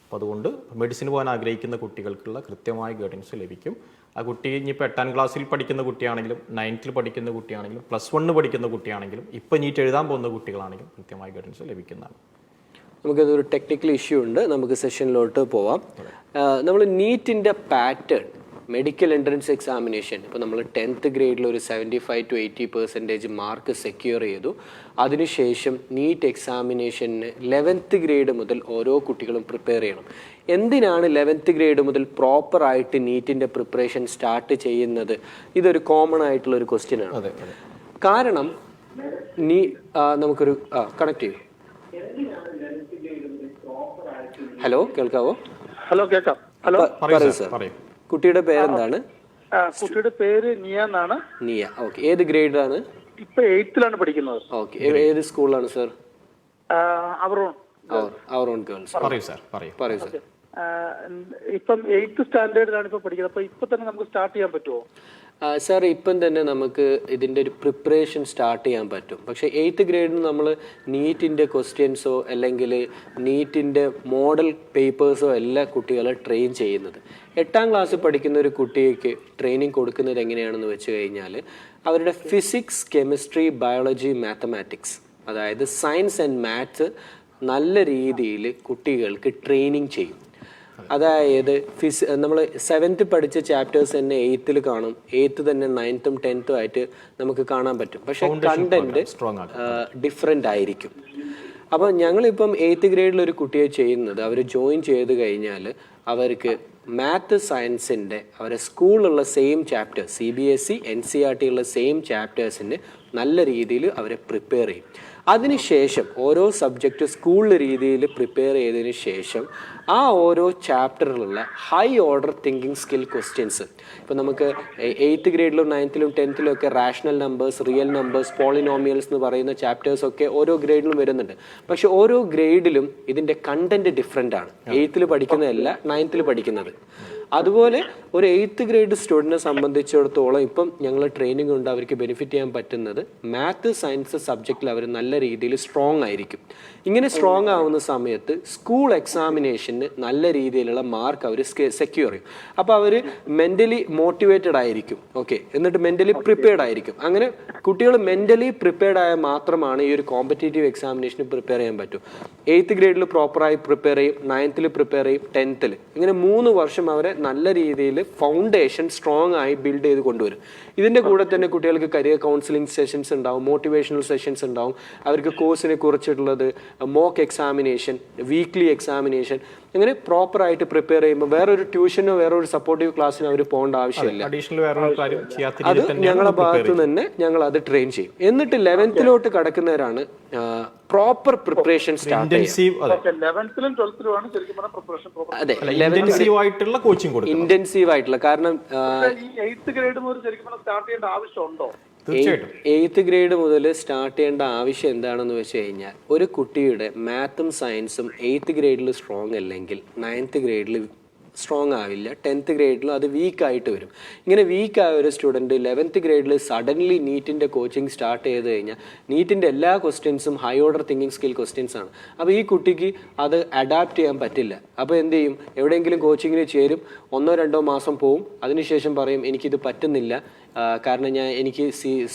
അപ്പോൾ അതുകൊണ്ട് മെഡിസിൻ പോകാൻ ആഗ്രഹിക്കുന്ന കുട്ടികൾക്കുള്ള കൃത്യമായ ഗൈഡൻസ് ലഭിക്കും. ആ കുട്ടി ഇനിയിപ്പോൾ 8ാം ക്ലാസ്സിൽ പഠിക്കുന്ന കുട്ടിയാണെങ്കിലും 9th പഠിക്കുന്ന കുട്ടിയാണെങ്കിലും +1 പഠിക്കുന്ന കുട്ടിയാണെങ്കിലും ഇപ്പോൾ നീറ്റ് എഴുതാൻ പോകുന്ന കുട്ടികളാണെങ്കിലും കൃത്യമായ ഗൈഡൻസ് ലഭിക്കുന്നതാണ്. നമുക്കതൊരു ടെക്നിക്കൽ ഇഷ്യൂ ഉണ്ട്, നമുക്ക് സെഷനിലോട്ട് പോവാം. നമ്മൾ നീറ്റിൻ്റെ പാറ്റേൺ മെഡിക്കൽ എൻട്രൻസ് എക്സാമിനേഷൻ ഇപ്പോൾ നമ്മൾ 10th ഗ്രേഡിൽ ഒരു 75 to 80% മാർക്ക് സെക്യൂർ ചെയ്തു. അതിനുശേഷം നീറ്റ് എക്സാമിനേഷന് 11th ഗ്രേഡ് മുതൽ ഓരോ കുട്ടികളും പ്രിപ്പയർ ചെയ്യണം. എന്തിനാണ് 11th ഗ്രേഡ് മുതൽ പ്രോപ്പറായിട്ട് നീറ്റിൻ്റെ പ്രിപ്പറേഷൻ സ്റ്റാർട്ട് ചെയ്യുന്നത്? ഇതൊരു കോമൺ ആയിട്ടുള്ള ഒരു ക്വസ്റ്റ്യൻ ആണ്. കാരണം നമുക്കൊരു കണക്ട് ചെയ്യും. ഹലോ, കേൾക്കാവോ? ഹലോ, കേൾക്കാം. ഹലോ, പറയൂ സർ. കുട്ടിയുടെ പേരെന്താണ്? കുട്ടിയുടെ പേര് നിയ എന്നാണ്. നിയ, ഓക്കെ. ഏത് ഗ്രേഡിലാണ്? ഇപ്പൊ 8th പഠിക്കുന്നത്. ഓക്കെ. ഏത് സ്കൂളിലാണ് സർ? Our own girls. പറയൂ സർ. ഇപ്പം 8th സ്റ്റാൻഡേർഡിലാണ് ഇപ്പൊ പഠിക്കുന്നത്. അപ്പൊ ഇപ്പൊ തന്നെ നമുക്ക് സ്റ്റാർട്ട് ചെയ്യാൻ പറ്റുമോ? സാർ, ഇപ്പം തന്നെ നമുക്ക് ഇതിൻ്റെ ഒരു പ്രിപ്പറേഷൻ സ്റ്റാർട്ട് ചെയ്യാൻ പറ്റും. പക്ഷേ 8th ഗ്രേഡിന് നമ്മൾ നീറ്റിൻ്റെ ക്വസ്റ്റ്യൻസോ അല്ലെങ്കിൽ നീറ്റിൻ്റെ മോഡൽ പേപ്പേഴ്സോ അല്ല കുട്ടികളെ ട്രെയിൻ ചെയ്യുന്നത്. 8ാം ക്ലാസ്സിൽ പഠിക്കുന്ന ഒരു കുട്ടിക്ക് ട്രെയിനിങ് കൊടുക്കുന്നത് എങ്ങനെയാണെന്ന് വെച്ച് കഴിഞ്ഞാൽ അവരുടെ ഫിസിക്സ്, കെമിസ്ട്രി, ബയോളജി, മാത്തമാറ്റിക്സ്, അതായത് സയൻസ് ആൻഡ് മാത്സ് നല്ല രീതിയിൽ കുട്ടികൾക്ക് ട്രെയിനിങ് ചെയ്യും. അതായത് നമ്മൾ 7th പഠിച്ച ചാപ്റ്റേഴ്സ് തന്നെ 8th കാണും, 8th തന്നെ 9th 10th ആയിട്ട് നമുക്ക് കാണാൻ പറ്റും. പക്ഷെ കണ്ടന്റ് ഡിഫറെൻ്റ് ആയിരിക്കും. അപ്പോൾ ഞങ്ങളിപ്പം 8th ഗ്രേഡിൽ ഒരു കുട്ടിയെ ചെയ്യുന്നത്, അവർ ജോയിൻ ചെയ്ത് കഴിഞ്ഞാൽ അവർക്ക് മാത്ത്, സയൻസിൻ്റെ അവരെ സ്കൂളിലുള്ള സെയിം ചാപ്റ്റേഴ്സ്, CBSE, NCERT ഉള്ള സെയിം ചാപ്റ്റേഴ്സിന് നല്ല രീതിയിൽ അവരെ പ്രിപ്പയർ ചെയ്യും. അതിനുശേഷം ഓരോ സബ്ജക്റ്റ് സ്കൂളിൽ രീതിയിൽ പ്രിപ്പയർ ചെയ്തതിന് ശേഷം ആ ഓരോ ചാപ്റ്ററിലുള്ള high order thinking skill questions, ഇപ്പോൾ നമുക്ക് 8th ഗ്രേഡിലും 9th 10th ഒക്കെ rational numbers, real numbers, polynomials എന്ന് പറയുന്ന ചാപ്റ്റേഴ്സ് ഒക്കെ ഓരോ ഗ്രേഡിലും വരുന്നുണ്ട്. പക്ഷെ ഓരോ ഗ്രേഡിലും ഇതിൻ്റെ കണ്ടന്റ് ഡിഫറെൻ്റ് ആണ്. 8th പഠിക്കുന്നതല്ല 9th പഠിക്കുന്നത്. അതുപോലെ ഒരു 8th ഗ്രേഡ് സ്റ്റുഡൻറ്റിനെ സംബന്ധിച്ചിടത്തോളം ഇപ്പം ഞങ്ങൾ ട്രെയിനിങ് കൊണ്ട് അവർക്ക് ബെനിഫിറ്റ് ചെയ്യാൻ പറ്റുന്നത് മാത്ത്, സയൻസ് സബ്ജക്റ്റിൽ അവർ നല്ല രീതിയിൽ സ്ട്രോങ് ആയിരിക്കും. ഇങ്ങനെ സ്ട്രോങ് ആവുന്ന സമയത്ത് സ്കൂൾ എക്സാമിനേഷന് നല്ല രീതിയിലുള്ള മാർക്ക് അവർ സെക്യൂർ ചെയ്യും. അപ്പോൾ അവർ മെൻ്റലി മോട്ടിവേറ്റഡ് ആയിരിക്കും. ഓക്കെ, എന്നിട്ട് മെൻ്റലി പ്രിപ്പയർഡ് ആയിരിക്കും. അങ്ങനെ കുട്ടികൾ മെൻ്റലി പ്രിപ്പയർഡ് ആയാൽ മാത്രമാണ് ഈ ഒരു കോമ്പറ്റേറ്റീവ് എക്സാമിനേഷന് പ്രിപ്പയർ ചെയ്യാൻ പറ്റും. 8th ഗ്രേഡിൽ പ്രോപ്പറായി പ്രിപ്പയർ ചെയ്യും, 9th പ്രിപ്പയർ ചെയ്യും, 10th. ഇങ്ങനെ 3 വർഷം അവരെ നല്ല രീതിയിൽ ഫൗണ്ടേഷൻ സ്ട്രോങ് ആയി ബിൽഡ് ചെയ്ത് കൊണ്ടുവരും. ഇതിൻ്റെ കൂടെ തന്നെ കുട്ടികൾക്ക് കരിയർ കൗൺസിലിംഗ് സെഷൻസ് ഉണ്ടാവും, മോട്ടിവേഷണൽ സെഷൻസ് ഉണ്ടാവും. അവർക്ക് കോഴ്സിനെ കുറിച്ചിട്ടുള്ളത് മോക്ക് എക്സാമിനേഷൻ, വീക്ക്ലി എക്സാമിനേഷൻ, അങ്ങനെ പ്രോപ്പറായിട്ട് പ്രിപ്പയർ ചെയ്യുമ്പോൾ വേറൊരു ട്യൂഷനോ വേറൊരു സപ്പോർട്ടീവ് ക്ലാസ്സിനോ അവർ പോകേണ്ട ആവശ്യമില്ല. അത് ഞങ്ങളുടെ ഭാഗത്ത് തന്നെ ഞങ്ങൾ അത് ട്രെയിൻ ചെയ്യും. എന്നിട്ട് 11th കടക്കുന്നവരാണ് പ്രോപ്പർ പ്രിപ്പറേഷൻ സ്റ്റാർട്ട് ചെയ്യുക. അതെ, ഇന്റൻസീവ് ആയിട്ടുള്ള. കാരണം 8th ഗ്രേഡ് മുതൽ ശരിക്കും സ്റ്റാർട്ട് ചെയ്യേണ്ട ആവശ്യമുണ്ടോ? 8th ഗ്രേഡ് മുതൽ സ്റ്റാർട്ട് ചെയ്യേണ്ട ആവശ്യം എന്താണെന്ന് വെച്ച് കഴിഞ്ഞാൽ, ഒരു കുട്ടിയുടെ മാത്തും സയൻസും 8th ഗ്രേഡിൽ സ്ട്രോങ് അല്ലെങ്കിൽ 9th ഗ്രേഡിൽ സ്ട്രോങ് ആവില്ല, 10th ഗ്രേഡിലും അത് വീക്കായിട്ട് വരും. ഇങ്ങനെ വീക്കായ ഒരു സ്റ്റുഡൻറ്റ് 11th ഗ്രേഡിൽ സഡൻലി നീറ്റിൻ്റെ കോച്ചിങ് സ്റ്റാർട്ട് ചെയ്ത് കഴിഞ്ഞാൽ നീറ്റിൻ്റെ എല്ലാ ക്വസ്റ്റ്യൻസും high order thinking skill questions ആണ്. അപ്പോൾ ഈ കുട്ടിക്ക് അത് അഡാപ്റ്റ് ചെയ്യാൻ പറ്റില്ല. അപ്പോൾ എന്ത് ചെയ്യും? എവിടെയെങ്കിലും കോച്ചിങ്ങിന് ചേരും, 1-2 മാസം പോവും, അതിനുശേഷം പറയും എനിക്കിത് പറ്റുന്നില്ല, കാരണം എനിക്ക്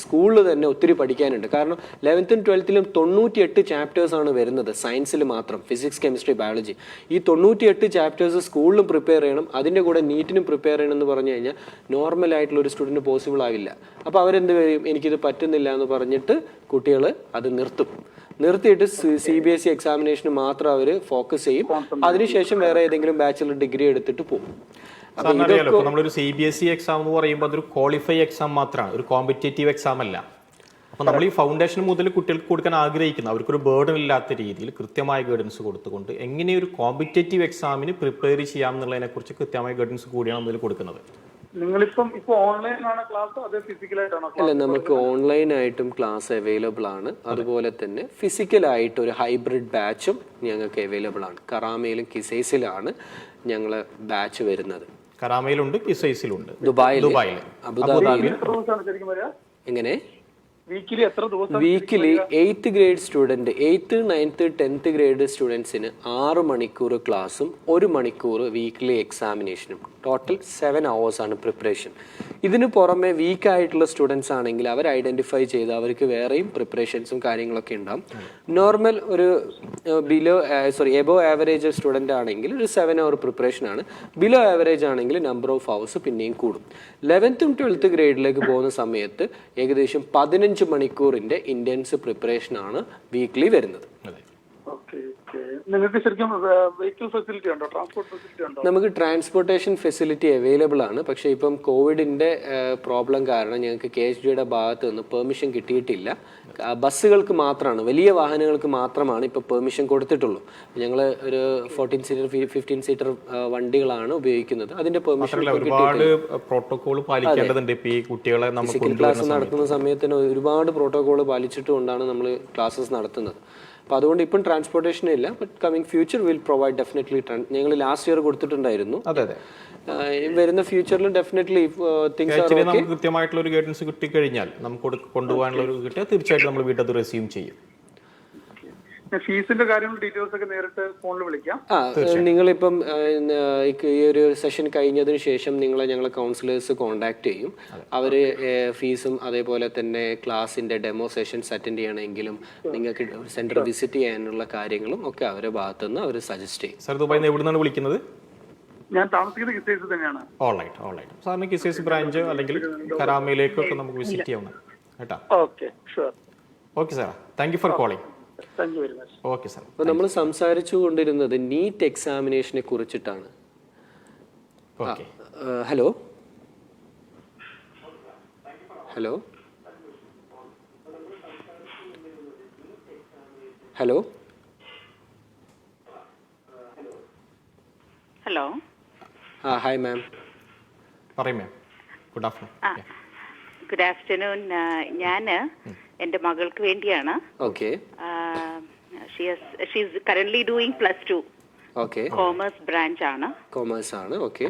സ്കൂളിൽ തന്നെ ഒത്തിരി പഠിക്കാനുണ്ട്. കാരണം 11th 12th 98 ചാപ്റ്റേഴ്സാണ് വരുന്നത് സയൻസിൽ മാത്രം, ഫിസിക്സ്, കെമിസ്ട്രി, ബയോളജി. ഈ 98 ചാപ്റ്റേഴ്സ് സ്കൂളിലും പ്രിപ്പയർ ചെയ്യണം, അതിൻ്റെ കൂടെ നീറ്റിനും പ്രിപ്പയർ ചെയ്യണം എന്ന് പറഞ്ഞു കഴിഞ്ഞാൽ നോർമൽ ആയിട്ടുള്ള ഒരു സ്റ്റുഡൻറ്റ് പോസിബിൾ ആവില്ല. അപ്പോൾ അവരെന്ത് ചെയ്യും? എനിക്കിത് പറ്റുന്നില്ല എന്ന് പറഞ്ഞിട്ട് കുട്ടികൾ അത് നിർത്തിയിട്ട് CBSE എക്സാമിനേഷന് മാത്രം അവർ ഫോക്കസ് ചെയ്യും. അതിനുശേഷം വേറെ ഏതെങ്കിലും ബാച്ചിലർ ഡിഗ്രി എടുത്തിട്ട് പോകും. അറിയാലോ, നമ്മളൊരു CBSE എക്സാം എന്ന് പറയുമ്പോൾ അതൊരു ക്വാളിഫൈ എക്സാം മാത്രമാണ്, ഒരു കോമ്പറ്റേറ്റീവ് എക്സാം അല്ല. അപ്പോൾ നമ്മൾ ഈ ഫൗണ്ടേഷൻ മുതൽ കുട്ടികൾക്ക് കൊടുക്കാൻ ആഗ്രഹിക്കുന്ന അവർക്കൊരു ബേർഡൻ ഇല്ലാത്ത രീതിയിൽ കൃത്യമായ ഗൈഡൻസ് കൊടുത്തുകൊണ്ട് എങ്ങനെ ഒരു കോമ്പറ്റേറ്റീവ് എക്സാമിന് പ്രിപ്പയർ ചെയ്യാം എന്നുള്ളതിനെ കുറിച്ച് കൃത്യമായ ഗൈഡൻസ് കൂടിയാണ് നമ്മൾ കൊടുക്കുന്നത്. അല്ല, നമുക്ക് ഓൺലൈനായിട്ടും ക്ലാസ് അവൈലബിൾ ആണ്. അതുപോലെ തന്നെ ഫിസിക്കലായിട്ട് ഒരു ഹൈബ്രിഡ് ബാച്ചും ഞങ്ങൾക്ക് അവൈലബിൾ ആണ്. കറാമയിലും കിസൈസിലാണ് ഞങ്ങൾ ബാച്ച് വരുന്നത്. കറാമയിലുണ്ട്, കിസൈസിലുണ്ട്, ദുബായിൽ, അബുദാബിയിൽ. എങ്ങനെ വീക്കിലി എത്ര ദിവസം? Weekly 8th grade student 8th 9th 10th grade സ്റ്റുഡൻസിന് 6 മണിക്കൂർ ക്ലാസ്സും 1 മണിക്കൂർ വീക്ക്ലി എക്സാമിനേഷനും, ടോട്ടൽ 7 hours ആണ് പ്രിപ്പറേഷൻ. ഇതിന് പുറമെ വീക്കായിട്ടുള്ള സ്റ്റുഡൻസ് ആണെങ്കിൽ അവർ ഐഡന്റിഫൈ ചെയ്ത് അവർക്ക് വേറെയും പ്രിപ്പറേഷൻസും കാര്യങ്ങളൊക്കെ ഉണ്ടാവും. നോർമൽ ഒരു എബോ ആവറേജ് സ്റ്റുഡൻ്റ് ആണെങ്കിൽ ഒരു 7 hour പ്രിപ്പറേഷൻ ആണ്. ബിലോ ആവറേജ് ആണെങ്കിൽ നമ്പർ ഓഫ് ഹവേഴ്സ് പിന്നെയും കൂടും. 11th 12th ഗ്രേഡിലേക്ക് പോകുന്ന സമയത്ത് ഏകദേശം 15 മണിക്കൂറിന്റെ ഇന്റൻസ് പ്രിപ്പറേഷൻ ആണ് വീക്ക്ലി വരുന്നത്. നിങ്ങൾക്ക് ശരിക്കും വെഹിക്കിൾ ഫെസിലിറ്റി ഉണ്ടോ? ട്രാൻസ്പോർട്ട് ഫെസിലിറ്റി ഉണ്ടോ? നമുക്ക് ട്രാൻസ്പോർട്ടേഷൻ ഫെസിലിറ്റി അവൈലബിൾ ആണ്. പക്ഷേ ഇപ്പം കോവിഡിന്റെ പ്രോബ്ലം കാരണം ഞങ്ങൾക്ക് KHDയുടെ ഭാഗത്ത് നിന്ന് പെർമിഷൻ കിട്ടിയിട്ടില്ല. ബസ്സുകൾക്ക് മാത്രമാണ്, വലിയ വാഹനങ്ങൾക്ക് മാത്രമാണ് ഇപ്പോൾ പെർമിഷൻ കൊടുത്തിട്ടുള്ളൂ. ഞങ്ങൾ ഒരു 14 സീറ്റർ 15 സീറ്റർ വണ്ടികളാണ് ഉപയോഗിക്കുന്നത്. അതിന്റെ പെർമിഷൻ ഒരുപാട് പ്രോട്ടോകോൾ പാലിക്കേണ്ടതുണ്ട്. ഈ കുട്ടികളെ നമുക്ക് ക്ലാസ് നടത്തുന്ന സമയത്തിന് ഒരുപാട് പ്രോട്ടോകോൾ പാലിച്ചിട്ടുകൊണ്ടാണ് നമ്മൾ ക്ലാസ്സസ് നടത്തുന്നത്. അപ്പോൾ അതുകൊണ്ട് ഇപ്പം ട്രാൻസ്പോർട്ടേഷൻ ഇല്ല. But coming future will provide definitely. ഞങ്ങൾ ലാസ്റ്റ് ഇയർ കൊടുത്തിട്ടുണ്ടായിരുന്നു. വരുന്ന ഫ്യൂച്ചറിലും ഡെഫിനറ്റ്ലി തിങ്സ് ആർ ഓക്കേ. കൃത്യമായിട്ടുള്ള ഒരു ഗൈഡൻസ് കിട്ടിക്കഴിഞ്ഞാൽ നമുക്ക് കൊണ്ടുപോകാനുള്ള ഒരു കിട്ടിയാൽ തീർച്ചയായിട്ടും നമ്മൾ വീട്ടിൽ അത് റെസ്യൂം ചെയ്യും. ഫീസിന്റെ കാര്യങ്ങൾ ഡീറ്റെയിൽസ് ഒക്കെ നേരിട്ട് ഫോണിൽ വിളിക്കാം. നിങ്ങളിപ്പം ഈ ഒരു സെഷൻ കഴിഞ്ഞതിന് ശേഷം ഞങ്ങളെ കൗൺസിലേഴ്സ് കോൺടാക്ട് ചെയ്യും. അവര് ഫീസും അതേപോലെ തന്നെ ക്ലാസിന്റെ ഡെമോ സെഷൻസ് അറ്റൻഡ് ചെയ്യണമെങ്കിലും നിങ്ങൾക്ക് സെന്റർ വിസിറ്റ് ചെയ്യാനുള്ള കാര്യങ്ങളും ഒക്കെ അവരുടെ ഭാഗത്തുനിന്ന് അവർ സജസ്റ്റ് ചെയ്യും. സാർ ദുബായിൽ നിന്ന് എവിടെ നിന്നാണ് വിളിക്കുന്നത്? ഞാൻ താമസിക്കുന്ന കിസേഴ്സ് തന്നെയാണ്. ഓൾറൈറ്റ്. സാറിന് കിസേഴ്സ് ബ്രാഞ്ച് അല്ലെങ്കിൽ കരാമയിലേക്കൊക്കെ നമുക്ക് വിസിറ്റ് ചെയ്യണം കേട്ടോ. Okay sir, thank you for calling. Okay sir. അപ്പോൾ നമ്മൾ സംസാരിച്ചു കൊണ്ടിരുന്നത് നീറ്റ് എക്സാമിനേഷനെ കുറിച്ചിട്ടാണ്. Hello hello hello hello. Hi ma'am. പറയും ma'am. Good afternoon. Good afternoon. ഞാൻ എൻ്റെ മകൾക്ക് വേണ്ടിയാണ്. Okay. She is currently doing +2. Okay. Commerce branch ആണ്. കോമേഴ്സ് ആണ്. ഓക്കെ.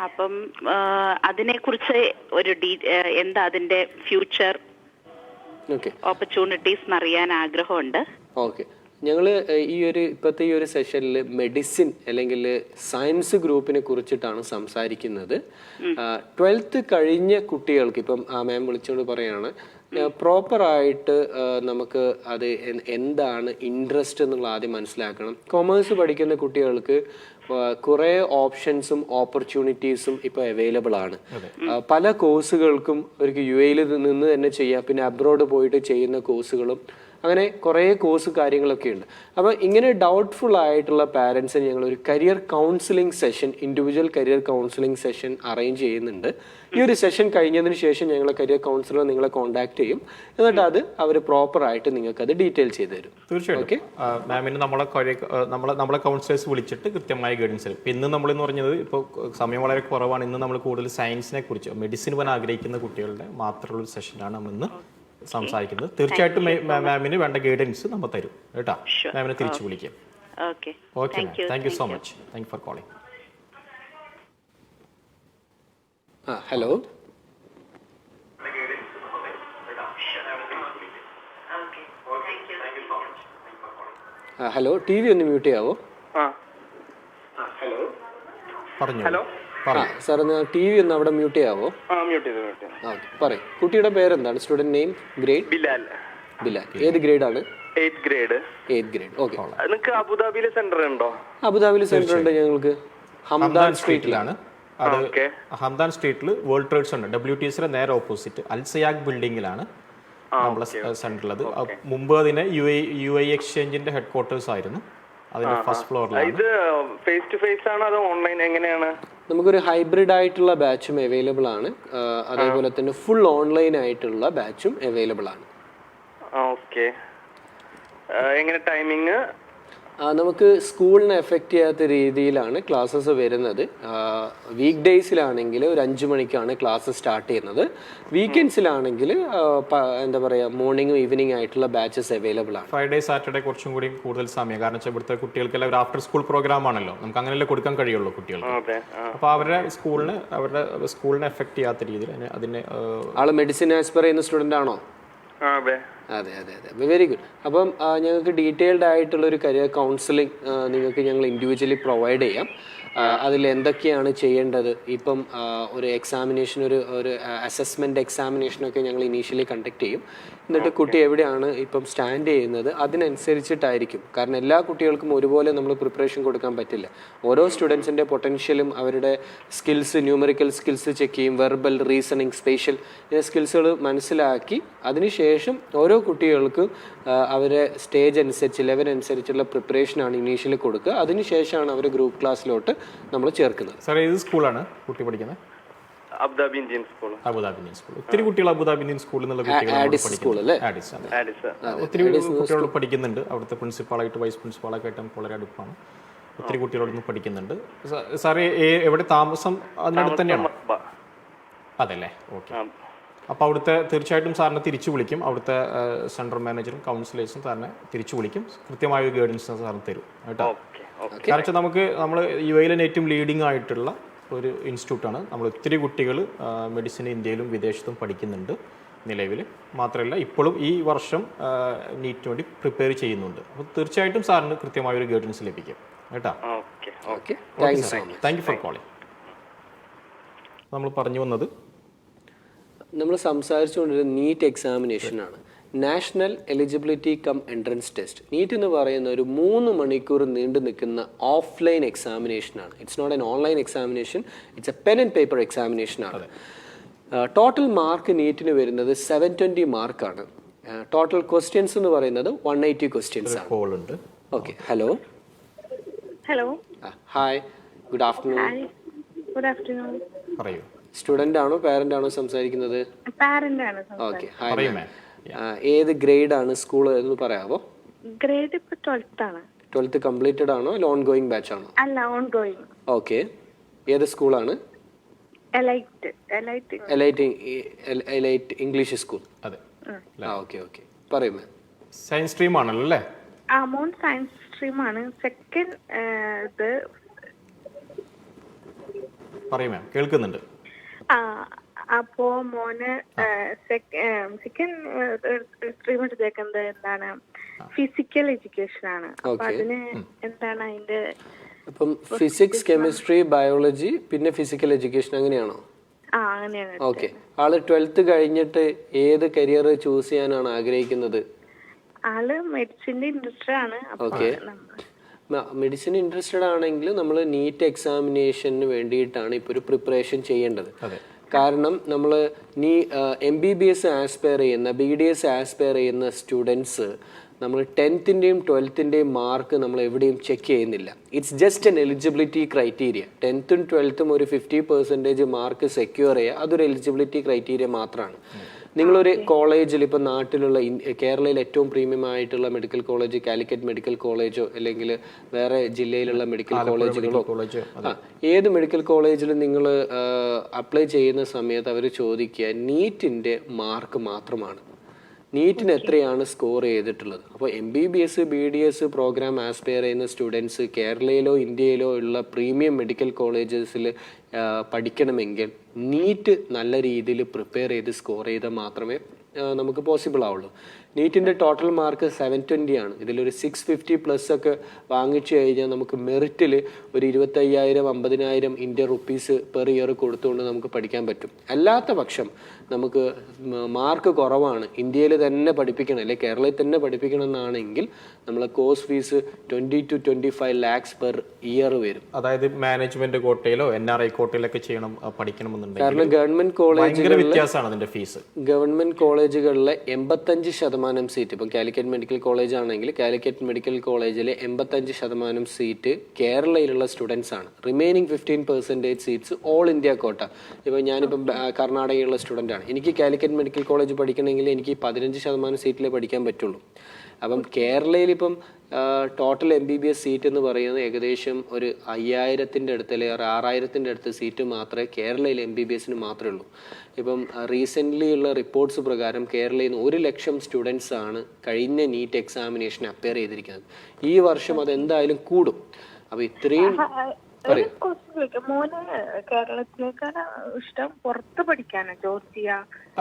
അപ്പം അതിനെക്കുറിച്ച് ഒരു എന്താ അതിന്റെ ഫ്യൂച്ചർ ഓപ്പർച്യൂണിറ്റീസ് എന്നറിയാൻ ആഗ്രഹമുണ്ട്. ഓക്കെ. ഞങ്ങൾ ഇപ്പോഴത്തെ ഈ ഒരു സെഷനിൽ മെഡിസിൻ അല്ലെങ്കിൽ സയൻസ് ഗ്രൂപ്പിനെ കുറിച്ചിട്ടാണ് സംസാരിക്കുന്നത്. 12th കഴിഞ്ഞ കുട്ടികൾക്ക് ഇപ്പം മാം വിളിച്ചുകൊണ്ട് പറയാണ് പ്രോപ്പറായിട്ട് നമുക്ക് അത് എന്താണ് ഇൻട്രസ്റ്റ് എന്നുള്ള ആദ്യം മനസ്സിലാക്കണം. കൊമേഴ്സ് പഠിക്കുന്ന കുട്ടികൾക്ക് കുറേ ഓപ്ഷൻസും ഓപ്പർച്യൂണിറ്റീസും ഇപ്പോൾ അവൈലബിൾ ആണ്. പല കോഴ്സുകൾക്കും അവർക്ക് UAE നിന്ന് തന്നെ ചെയ്യാം. പിന്നെ അബ്രോഡ് പോയിട്ട് ചെയ്യുന്ന കോഴ്സുകളും അങ്ങനെ കുറേ കോഴ്സ് കാര്യങ്ങളൊക്കെ ഉണ്ട്. അപ്പോൾ ഇങ്ങനെ ഡൗട്ട്ഫുൾ ആയിട്ടുള്ള പാരൻസിന് ഞങ്ങൾ ഒരു career counselling session, individual career counselling session arrange ചെയ്യുന്നുണ്ട്. ഈ ഒരു സെഷൻ കഴിഞ്ഞതിന് ശേഷം ഞങ്ങൾ കരിയർ കൗൺസിലർ നിങ്ങളെ കോൺടാക്ട് ചെയ്യും. എന്നിട്ട് അവർ പ്രോപ്പറായിട്ട് നിങ്ങൾക്ക് അത് ഡീറ്റെയിൽ ചെയ്ത് തരും. തീർച്ചയായിട്ടും മാമിന് നമ്മളെ കൗൺസിലേഴ്സ് വിളിച്ചിട്ട് കൃത്യമായ ഗൈഡൻസ്. ഇന്ന് നമ്മളെന്ന് പറഞ്ഞത് ഇപ്പോൾ സമയം വളരെ കുറവാണ്. ഇന്ന് നമ്മൾ കൂടുതൽ സയൻസിനെ കുറിച്ച് മെഡിസിൻ പോകാൻ ആഗ്രഹിക്കുന്ന കുട്ടികളുടെ മാത്രമുള്ള ഒരു സെഷനാണ് നമ്മൾ ഇന്ന് സംസാരിക്കുന്നത്. തീർച്ചയായിട്ടും മാമിന് വേണ്ട ഗൈഡൻസ് നമ്മൾ തരും കേട്ടോ. മാമിനെ തിരിച്ചു വിളിക്കാം. Okay, thank you so much. Thank you for calling. Hello. Hello, TV ഒന്ന് മ്യൂട്ട് ചെയ്യാവോ? ഹലോ സാർ, TV ഒന്ന് അവിടെ മ്യൂട്ട് ചെയ്യാവോ? പറയും. കുട്ടിയുടെ പേരെന്താണ്? Student name? ഗ്രേഡ്? ബിലാൽ. ഏത് ഗ്രേഡ് ആണ്? 8th grade. ഓക്കെ. നിങ്ങൾക്ക് അബുദാബിയിൽ സെന്റർ ഉണ്ടോ? അബുദാബിയിൽ സെന്റർ ഉണ്ട് ഞങ്ങൾക്ക്. ഹംദാൻ സ്ട്രീറ്റിലാണ്. ഹംദാൻ സ്ട്രീറ്റിൽ വേൾഡ് ട്രേഡ് സെന്റർ WTCയുടെ നേരെ ഓപ്പോസിറ്റ് അൽസയാഗ് ബിൽഡിംഗിലാണ് നമ്മളെ സെന്റർ ഉള്ളത്. മുമ്പ് അതിനെ UAE എക്സ്ചേഞ്ചിന്റെ ഹെഡ്ക്വാർട്ടേഴ്സ് ആയിരുന്നു. അതിന്റെ ഫസ്റ്റ് ഫ്ലോറിലാണ്. ഇത് ഫേസ് ടു ഫേസ് ആണോ അതോ ഓൺലൈൻ എങ്ങനെയാണ്? നമുക്കൊരു ഹൈബ്രിഡ് ആയിട്ടുള്ള ബാച്ചും അവൈലബിൾ ആണ്. അതേപോലെ തന്നെ ഫുൾ ഓൺലൈൻ ആയിട്ടുള്ള ബാച്ചും അവൈലബിൾ ആണ്. ഓക്കെ. എങ്ങനെ ടൈമിങ്? നമുക്ക് സ്കൂളിനെ എഫക്റ്റ് ചെയ്യാത്ത രീതിയിലാണ് ക്ലാസ്സസ് വരുന്നത്. വീക്ക് ഡേയ്സിലാണെങ്കിൽ ഒരു 5 മണിക്കാണ് ക്ലാസ് സ്റ്റാർട്ട് ചെയ്യുന്നത്. വീക്കെൻഡ്സിലാണെങ്കിൽ എന്താ പറയുക, മോർണിംഗും ഈവനിങ് ആയിട്ടുള്ള ബാച്ചസ് അവൈലബിൾ ആണ്. ഫ്രൈഡേ സാറ്റർഡേ കുറച്ചും കൂടി കൂടുതൽ സമയം, കാരണം വെച്ചാൽ ഇവിടുത്തെ കുട്ടികൾക്കെല്ലാം ഒരു ആഫ്റ്റർ സ്കൂൾ പ്രോഗ്രാം ആണല്ലോ, നമുക്ക് അങ്ങനെയല്ലേ കൊടുക്കാൻ കഴിയുള്ളൂ കുട്ടികൾക്ക്. അപ്പോൾ അവരുടെ സ്കൂളിനെ എഫക്ട് ചെയ്യാത്ത രീതിയിൽ അതിനെ ആള് മെഡിസിൻ ആസ്പയർ ചെയ്യുന്ന സ്റ്റുഡൻ്റ് ആണോ? അതെ അതെ അതെ, വെരി ഗുഡ്. അപ്പം ഞങ്ങൾക്ക് ഡീറ്റെയിൽഡ് ആയിട്ടുള്ള ഒരു കരിയർ കൗൺസിലിംഗ് നിങ്ങൾക്ക് ഞങ്ങൾ ഇൻഡിവിജ്വലി പ്രൊവൈഡ് ചെയ്യാം. അതിൽ എന്തൊക്കെയാണ് ചെയ്യേണ്ടത്, ഇപ്പം ഒരു എക്സാമിനേഷൻ, ഒരു അസസ്മെൻറ്റ് എക്സാമിനേഷനൊക്കെ ഞങ്ങൾ ഇനീഷ്യലി കണ്ടക്ട് ചെയ്യും. എന്നിട്ട് കുട്ടി എവിടെയാണ് ഇപ്പം സ്റ്റാൻഡ് ചെയ്യുന്നത് അതിനനുസരിച്ചിട്ടായിരിക്കും. കാരണം എല്ലാ കുട്ടികൾക്കും ഒരുപോലെ നമ്മൾ പ്രിപ്പറേഷൻ കൊടുക്കാൻ പറ്റില്ല. ഓരോ സ്റ്റുഡൻസിൻ്റെ പൊട്ടൻഷ്യലും അവരുടെ സ്കിൽസ്, ന്യൂമറിക്കൽ സ്കിൽസ് ചെക്ക് ചെയ്യും, വെർബൽ, റീസണിങ്, സ്പേഷ്യൽ സ്കിൽസുകൾ മനസ്സിലാക്കി അതിനുശേഷം ഓരോ കുട്ടികൾക്കും അവരെ സ്റ്റേജ് അനുസരിച്ച്, ലെവൽ അനുസരിച്ചുള്ള പ്രിപ്പറേഷനാണ് ഇനീഷ്യലി കൊടുക്കുക. അതിനുശേഷമാണ് അവർ ഗ്രൂപ്പ് ക്ലാസ്സിലോട്ട് നമ്മൾ ചേർക്കുന്നത്. സാർ ഏത് സ്കൂളാണ് കുട്ടി പഠിക്കുന്നത്? Abu Dhabi Indian school. Abu Dhabi Indian school. ഒത്തിരി കുട്ടികൾ അബുദാബി ഇന്ത്യൻ സ്കൂളിൽ നിന്നുള്ള ഒത്തിരി കുട്ടികളോട് പഠിക്കുന്നുണ്ട്. അവിടുത്തെ പ്രിൻസിപ്പാളായിട്ട്, വൈസ് പ്രിൻസിപ്പാളൊക്കെ ആയിട്ട് നമുക്ക് വളരെ അടുപ്പാണ്. ഒത്തിരി കുട്ടികളോടൊന്നും പഠിക്കുന്നുണ്ട്. സാറേ എവിടെ താമസം? അതിനടുത്ത് തന്നെയാണോ? അതല്ലേ, ഓക്കെ. അപ്പോൾ അവിടുത്തെ തീർച്ചയായിട്ടും സാറിനെ തിരിച്ചു വിളിക്കും. അവിടുത്തെ സെൻട്രൽ മാനേജറും കൗൺസിലേഴ്സും സാറിനെ തിരിച്ചു വിളിക്കും. കൃത്യമായ ഒരു ഗൈഡൻസ് സാറിന് തരും കേട്ടോ. കാരണം വെച്ചാൽ നമ്മൾ UAE ഏറ്റവും ലീഡിംഗ് ആയിട്ടുള്ള ഒരു ഇൻസ്റ്റിറ്റ്യൂട്ടാണ്. നമ്മൾ ഒത്തിരി കുട്ടികൾ മെഡിസിൻ ഇന്ത്യയിലും വിദേശത്തും പഠിക്കുന്നുണ്ട് നിലവിൽ. മാത്രമല്ല ഇപ്പോഴും ഈ വർഷം നീറ്റിന് വേണ്ടി പ്രിപ്പയർ ചെയ്യുന്നുണ്ട്. അപ്പോൾ തീർച്ചയായിട്ടും സാറിന് കൃത്യമായ ഒരു ഗൈഡൻസ് ലഭിക്കും കേട്ടോ. Thank you for calling. നമ്മൾ പറഞ്ഞു വന്നത്, നമ്മൾ സംസാരിച്ചുകൊണ്ടിരുന്ന നീറ്റ് എക്സാമിനേഷനാണ്. National eligibility cum entrance test. NEET എന്ന് പറയുന്ന ഒരു 3 മണിക്കൂർ നീണ്ടു നിൽക്കുന്ന ഓഫ്ലൈൻ എക്സാമിനേഷനാണ്. It's not an online examination, it's a pen and paper എക്സാമിനേഷനാണ്. ടോട്ടൽ മാർക്ക് നീറ്റിന് വരുന്നത് 720 മാർക്കാണ്. ടോട്ടൽ ക്വസ്റ്റ്യൻസ് എന്ന് പറയുന്നത് 180 ക്വസ്റ്റ്യൻസ് ആണ്. Okay, hello hi, good afternoon. Good afternoon. പറയൂ. സ്റ്റുഡന്റ് ആണോ പാരന്റ് ആണോ സംസാരിക്കുന്നത്? പാരന്റ് ആണ്. Okay, hi. ഏത് ഗ്രേഡ് ആണ് സ്കൂൾ എന്ന് പറയാവോ? ഗ്രേഡ് ഇപ്പൊ 12th ആണ്. 12th കംപ്ലീറ്റഡ് ആണോ ഓൺ ഗോയിങ് ബാച്ച് ആണോ? അല്ല, ഓൺ ഗോയിങ്. ഓക്കെ, ഏത് സ്കൂളാണ്? Elite English school. അതെ. ഓക്കെ ഓക്കെ, പറയൂ മാം. സയൻസ് സ്ട്രീം ആണല്ലോ അല്ലേ? മോൻ സയൻസ് സ്ട്രീം ആണ്. സെക്കൻഡ് ഇത് പറയൂ മാം, കേൾക്കുന്നുണ്ട്. അപ്പോ മോന് സെക്കൻഡ് സ്ട്രീം എടുത്തേക്കുന്നത് എന്താണ്? ഫിസിക്കൽ എഡ്യൂക്കേഷൻ ആണ്. അപ്പൊ അതിന് എന്താണ് അതിന്റെ? അപ്പം ഫിസിക്സ്, കെമിസ്ട്രി, ബയോളജി, പിന്നെ ഫിസിക്കൽ എഡ്യൂക്കേഷൻ, അങ്ങനെയാണോ? അങ്ങനെയാണ്. ഓക്കെ, ആള് 12th കഴിഞ്ഞിട്ട് ഏത് കരിയർ ചൂസ് ചെയ്യാനാണ് ആഗ്രഹിക്കുന്നത്? ആള് മെഡിസിന്റെ ഇൻട്രസ്റ്റഡ് ആണ്. ഓക്കെ, മെഡിസിൻ ഇൻട്രസ്റ്റഡ് ആണെങ്കിൽ നമ്മൾ നീറ്റ് എക്സാമിനേഷന് വേണ്ടിയിട്ടാണ് ഇപ്പോൾ ഒരു പ്രിപ്പറേഷൻ ചെയ്യേണ്ടത്. കാരണം നമ്മൾ MBBS ആസ്പയർ ചെയ്യുന്ന, BDS ആസ്പയർ ചെയ്യുന്ന സ്റ്റുഡൻസ് നമ്മൾ 10th-ന്റെയും 12th-ന്റെയും മാർക്ക് നമ്മൾ എവിടെയും ചെക്ക് ചെയ്യുന്നില്ല. It's just an eligibility criteria. 10th-ഉം 12th-ഉം ഒരു 50% മാർക്ക് സെക്യൂർ ചെയ്യുക, അതൊരു എലിജിബിലിറ്റി ക്രൈറ്റീരിയ മാത്രമാണ്. നിങ്ങളൊരു കോളേജിൽ, ഇപ്പോൾ നാട്ടിലുള്ള കേരളയിൽ ഏറ്റവും പ്രീമിയം ആയിട്ടുള്ള മെഡിക്കൽ കോളേജ്, കാലിക്കറ്റ് മെഡിക്കൽ കോളേജോ അല്ലെങ്കിൽ വേറെ ജില്ലയിലുള്ള മെഡിക്കൽ കോളേജുകളോ, ഏത് മെഡിക്കൽ കോളേജിലും നിങ്ങൾ അപ്ലൈ ചെയ്യുന്ന സമയത്ത് അവർ ചോദിക്കുക നീറ്റിൻ്റെ മാർക്ക് മാത്രമാണ്. നീറ്റിന് എത്രയാണ് സ്കോർ ചെയ്തിട്ടുള്ളത്. അപ്പോൾ MBBS, BDS പ്രോഗ്രാം ആസ്പയർ ചെയ്യുന്ന സ്റ്റുഡൻസ് കേരളയിലോ ഇന്ത്യയിലോ ഉള്ള പ്രീമിയം മെഡിക്കൽ കോളേജസിൽ പഠിക്കണമെങ്കിൽ നീറ്റ് നല്ല രീതിയിൽ പ്രിപ്പയർ ചെയ്ത് സ്കോർ ചെയ്താൽ മാത്രമേ നമുക്ക് പോസിബിൾ ആവുള്ളൂ. നീറ്റിൻ്റെ ടോട്ടൽ മാർക്ക് 720 ആണ്. ഇതിലൊരു 650+ ഒക്കെ വാങ്ങിച്ചു കഴിഞ്ഞാൽ നമുക്ക് മെറിറ്റിൽ ഒരു 25,000 50,000 ഇന്ത്യൻ റുപ്പീസ് പെർ ഇയർ കൊടുത്തുകൊണ്ട് നമുക്ക് പഠിക്കാൻ പറ്റും. അല്ലാത്ത പക്ഷം നമുക്ക് മാർക്ക് കുറവാണ്, ഇന്ത്യയിൽ തന്നെ പഠിപ്പിക്കണം അല്ലെങ്കിൽ കേരളയിൽ തന്നെ പഠിപ്പിക്കണം എന്നാണെങ്കിൽ നമ്മളെ course fees 20 to 25 lakhs per year വരും. അതായത് മാനേജ്മെന്റ് കോട്ടയിലോ NRI കോട്ടയിലൊക്കെ ചെയ്യണം പഠിക്കണമെന്നുണ്ടെങ്കിൽ. കാരണം ഗവൺമെന്റ് കോളേജുകളിലെ 85% സീറ്റ്, ഇപ്പം കാലിക്കറ്റ് മെഡിക്കൽ കോളേജ് ആണെങ്കിൽ കാലിക്കറ്റ് മെഡിക്കൽ കോളേജിലെ 85% സീറ്റ് കേരളയിലുള്ള സ്റ്റുഡൻസ് ആണ്. റിമൈനിങ് 15% സീറ്റ്സ് ഓൾ ഇന്ത്യ കോട്ട. ഇപ്പം ഞാനിപ്പം കർണാടകയിലുള്ള സ്റ്റുഡൻ്റ് ആണ്. എനിക്ക് കാലിക്കറ്റ് മെഡിക്കൽ കോളേജ് പഠിക്കണമെങ്കിൽ എനിക്ക് 15% സീറ്റിലേ പഠിക്കാൻ പറ്റുള്ളൂ. അപ്പം കേരളയിൽ ഇപ്പം ടോട്ടൽ MBBS സീറ്റ് എന്ന് പറയുന്നത് ഏകദേശം ഒരു 5000-ൻ്റെ അടുത്ത് അല്ലെങ്കിൽ 6000-ൻ്റെ അടുത്ത് സീറ്റ് മാത്രമേ കേരളയിൽ MBBSന് മാത്രമേ ഉള്ളൂ. ഇപ്പം റീസെൻ്റ്ലി ഉള്ള റിപ്പോർട്ട്സ് പ്രകാരം കേരളയിൽ നിന്ന് 1,00,000 സ്റ്റുഡൻസ് ആണ് കഴിഞ്ഞ നീറ്റ് എക്സാമിനേഷന് അപ്പിയർ ചെയ്തിരിക്കുന്നത്. ഈ വർഷം അതെന്തായാലും കൂടും. അപ്പോൾ ഇത്രയും ഒരു ക്വസ്റ്റ്യൻ ചോദിക്കാം. മോന് കേരളത്തിലേക്കാണ് ഇഷ്ടം പുറത്ത് പഠിക്കാനാണ്, ജോർജിയ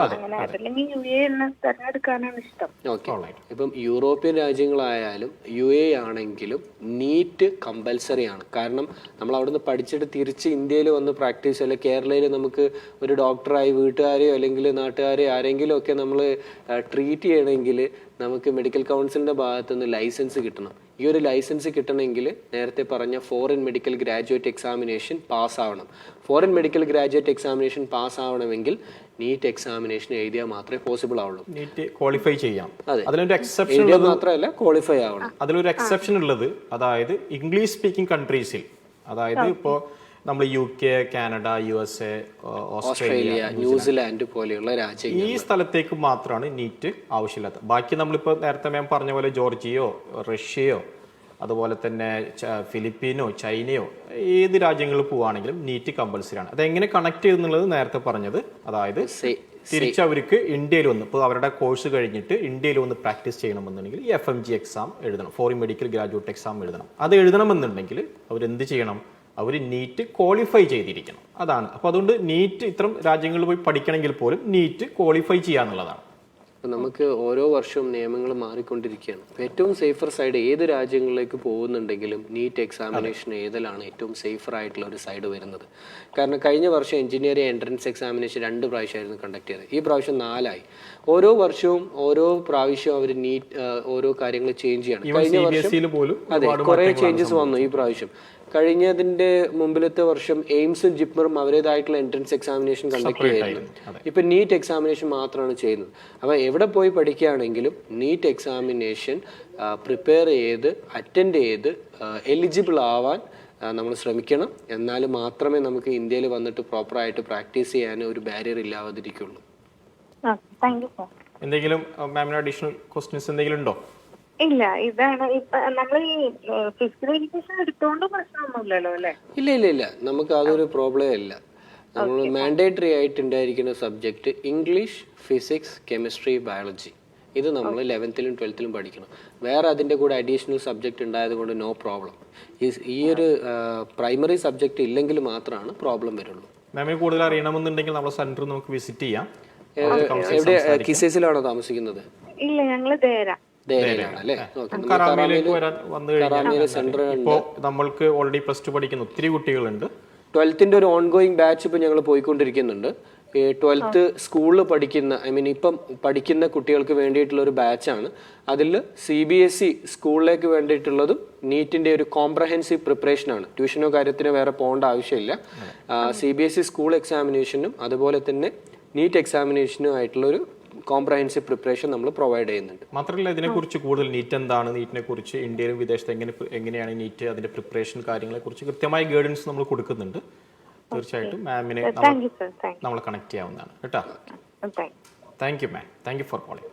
അങ്ങനെ, അതല്ലെങ്കിൽ UAE തെരഞ്ഞെടുക്കാനാണ് ഇഷ്ടം? ഓക്കെ. ഇപ്പം യൂറോപ്യൻ രാജ്യങ്ങളായാലും UAE ആണെങ്കിലും നീറ്റ് കമ്പൽസറി ആണ്. കാരണം നമ്മൾ അവിടുന്ന് പഠിച്ചിട്ട് തിരിച്ച് ഇന്ത്യയിൽ വന്ന് പ്രാക്ടീസ്, അല്ലെങ്കിൽ കേരളയിൽ നമുക്ക് ഒരു ഡോക്ടറായി വീട്ടുകാരെയോ അല്ലെങ്കിൽ നാട്ടുകാരെയോ ആരെങ്കിലും ഒക്കെ നമ്മൾ ട്രീറ്റ് ചെയ്യണമെങ്കിൽ നമുക്ക് മെഡിക്കൽ കൗൺസിലിൻ്റെ ഭാഗത്തുനിന്ന് ലൈസൻസ് കിട്ടണം. ഈ ഒരു ലൈസൻസ് കിട്ടണമെങ്കിൽ നേരത്തെ പറഞ്ഞ ഫോറിൻ മെഡിക്കൽ ഗ്രാജുവേറ്റ് എക്സാമിനേഷൻ പാസ്സാവണം. ഫോറിൻ മെഡിക്കൽ ഗ്രാജുവേറ്റ് എക്സാമിനേഷൻ പാസ്സാവണമെങ്കിൽ നീറ്റ് എക്സാമിനേഷൻ എഴുതിയാൽ മാത്രമേ പോസിബിൾ ആവുള്ളൂ. നീറ്റ് ക്വാളിഫൈ ചെയ്യാം. അതെ, അതിലൊരു എക്സെപ്ഷൻ മാത്രമല്ല ക്വാളിഫൈ ആവണം. അതിലൊരു എക്സെപ്ഷൻ ഉള്ളത്, അതായത് ഇംഗ്ലീഷ് സ്പീക്കിംഗ് കൺട്രീസിൽ, അതായത് ഇപ്പോൾ നമ്മൾ UK, Canada, USA, Australia, New Zealand പോലെയുള്ള രാജ്യങ്ങൾ, ഈ സ്ഥലത്തേക്ക് മാത്രമാണ് നീറ്റ് ആവശ്യമില്ലാത്തത്. ബാക്കി നമ്മളിപ്പോൾ നേരത്തെ മാം പറഞ്ഞ പോലെ ജോർജിയയോ റഷ്യയോ അതുപോലെ തന്നെ ഫിലിപ്പീനോ ചൈനയോ ഏത് രാജ്യങ്ങളിൽ പോവുകയാണെങ്കിലും നീറ്റ് കമ്പൽസറി ആണ്. അതെങ്ങനെ കണക്ട് ചെയ്തെന്നുള്ളത് നേരത്തെ പറഞ്ഞത്, അതായത് തിരിച്ച് അവർക്ക് ഇന്ത്യയിൽ വന്ന് ഇപ്പോൾ അവരുടെ കോഴ്സ് കഴിഞ്ഞിട്ട് ഇന്ത്യയിൽ വന്ന് പ്രാക്ടീസ് ചെയ്യണമെന്നുണ്ടെങ്കിൽ ഈ FMG എക്സാം എഴുതണം, ഫോറിൻ മെഡിക്കൽ ഗ്രാജുവേറ്റ് എക്സാം എഴുതണം. അത് എഴുതണമെന്നുണ്ടെങ്കിൽ അവരെന്ത് ചെയ്യണം? അവർ നീറ്റ് ക്വാളിഫൈ ചെയ്തിരിക്കണം. അതാണ്. അപ്പോൾ അതുകൊണ്ട് നീറ്റ് ഇത്തരം രാജ്യങ്ങളിൽ പോയി പഠിക്കണമെങ്കിൽ പോലും നീറ്റ് ക്വാളിഫൈ ചെയ്യാന്നുള്ളതാണ്. നമുക്ക് ഓരോ വർഷവും നിയമങ്ങൾ മാറിക്കൊണ്ടിരിക്കുകയാണ്. ഏറ്റവും സേഫർ സൈഡ് ഏത് രാജ്യങ്ങളിലേക്ക് പോകുന്നുണ്ടെങ്കിലും നീറ്റ് എക്സാമിനേഷൻ ഏതിലാണ് ഏറ്റവും സേഫർ ആയിട്ടുള്ള ഒരു സൈഡ് വരുന്നത്. കാരണം കഴിഞ്ഞ വർഷം എഞ്ചിനീയറിംഗ് എൻട്രൻസ് എക്സാമിനേഷൻ 2 പ്രാവശ്യമായിരുന്നു കണ്ടക്ട് ചെയ്തത്. ഈ പ്രാവശ്യം 4 ആയി. ഓരോ വർഷവും ഓരോ പ്രാവശ്യവും അവർ നീറ്റ് ഓരോ കാര്യങ്ങൾ ചേഞ്ച് ചെയ്യണം. കഴിഞ്ഞ വർഷം അതെ കുറേ ചേഞ്ചസ് വന്നു ഈ പ്രാവശ്യം. കഴിഞ്ഞതിന്റെ മുമ്പിലത്തെ വർഷം എയിംസും ജിപ്മറും അവരുടേതായിട്ടുള്ള എൻട്രൻസ് എക്സാമിനേഷൻ കണ്ടക്ട് ചെയ്യായിരുന്നു. ഇപ്പൊ നീറ്റ് എക്സാമിനേഷൻ മാത്രമാണ് ചെയ്യുന്നത്. അപ്പൊ എവിടെ പോയി പഠിക്കുകയാണെങ്കിലും നീറ്റ് എക്സാമിനേഷൻ പ്രിപ്പയർ ചെയ്ത് അറ്റൻഡ് ചെയ്ത് എലിജിബിൾ ആവാൻ നമ്മൾ ശ്രമിക്കണം. എന്നാൽ മാത്രമേ നമുക്ക് ഇന്ത്യയിൽ വന്നിട്ട് പ്രോപ്പറായിട്ട് പ്രാക്ടീസ് ചെയ്യാൻ ഒരു ബാരിയർ ഇല്ലാതിരിക്കുള്ളൂ. എന്തെങ്കിലും മാമിന് അഡീഷണൽ ക്വസ്റ്റ്യൻസ് എന്തെങ്കിലും ഉണ്ടോ? ഇല്ല, ഇതാണ് ഇപ്പൊ നമ്മൾ ഈ ഫിസിക്കൽ എഡ്യൂക്കേഷൻ എടുത്തോണ്ട് പ്രശ്നമൊന്നുമില്ലല്ലോ അല്ലേ? ഇല്ല, നമുക്ക് അതൊരു പ്രോബ്ലം ഇല്ല. നമ്മൾ മാൻഡേറ്ററി ആയിട്ട് ഉണ്ടായിരിക്കുന്ന subject English, physics, chemistry, biology. ഇത് നമ്മൾ 11th-ലും 12th-ലും പഠിക്കണം. വേറെ അതിൻ്റെ കൂടെ അഡീഷണൽ സബ്ജക്റ്റ് ഉണ്ടായത് കൊണ്ട് നോ പ്രോബ്ലം. ഈ ഒരു പ്രൈമറി സബ്ജക്റ്റ് ഇല്ലെങ്കിൽ മാത്രമാണ് പ്രോബ്ലം വരുള്ളൂ. മാമിന് കൂടുതൽ അറിയണമെന്നുണ്ടെങ്കിൽ നമ്മുടെ സെന്റർ നമുക്ക് വിസിറ്റ് ചെയ്യാം. എവിടെ കിസൈസിലാണോ താമസിക്കുന്നത്? ഇല്ല, ഞങ്ങൾ ദേരയിലാണ്. കറാമയിലേക്ക് വന്നു കഴിഞ്ഞാൽ ഇപ്പോൾ നമ്മൾക്ക് ഓൾറെഡി +2 പഠിക്കുന്ന ഒത്തിരി കുട്ടികളുണ്ട്. 12th-ന്റെ ഒരു ഓൺഗോയിങ് ബാച്ച് ഇപ്പം ഞങ്ങൾ പോയിക്കൊണ്ടിരിക്കുന്നുണ്ട്. 12th സ്കൂളിൽ പഠിക്കുന്ന ഇപ്പം പഠിക്കുന്ന കുട്ടികൾക്ക് വേണ്ടിയിട്ടുള്ള ഒരു ബാച്ചാണ്. അതിൽ CBSE സ്കൂളിലേക്ക് വേണ്ടിയിട്ടുള്ളതും നീറ്റിന്റെ ഒരു കോംപ്രഹെൻസീവ് പ്രിപ്പറേഷനാണ്. ട്യൂഷനോ കാര്യത്തിനോ വേറെ പോകേണ്ട ആവശ്യമില്ല. CBSE സ്കൂൾ എക്സാമിനേഷനും അതുപോലെ തന്നെ നീറ്റ് എക്സാമിനേഷനും ആയിട്ടുള്ളൊരു കോംപ്രഹെൻസീവ് പ്രിപ്പറേഷൻ നമ്മൾ പ്രൊവൈഡ് ചെയ്യുന്നുണ്ട്. മാത്രമല്ല ഇതിനെക്കുറിച്ച് കൂടുതൽ നീറ്റ് എന്താണ്, നീറ്റിനെ കുറിച്ച് ഇന്ത്യയിലും വിദേശത്ത് എങ്ങനെയാണ് നീറ്റ്, അതിന്റെ പ്രിപ്പറേഷൻ കാര്യങ്ങളെ കുറിച്ച് കൃത്യമായ ഗൈഡൻസ് നമ്മൾ കൊടുക്കുന്നുണ്ട്. തീർച്ചയായിട്ടും മാമിനെ നമ്മൾ കണക്ട് ചെയ്യാവുന്നതാണ് കേട്ടോ. Thank you ma'am, thank you for calling.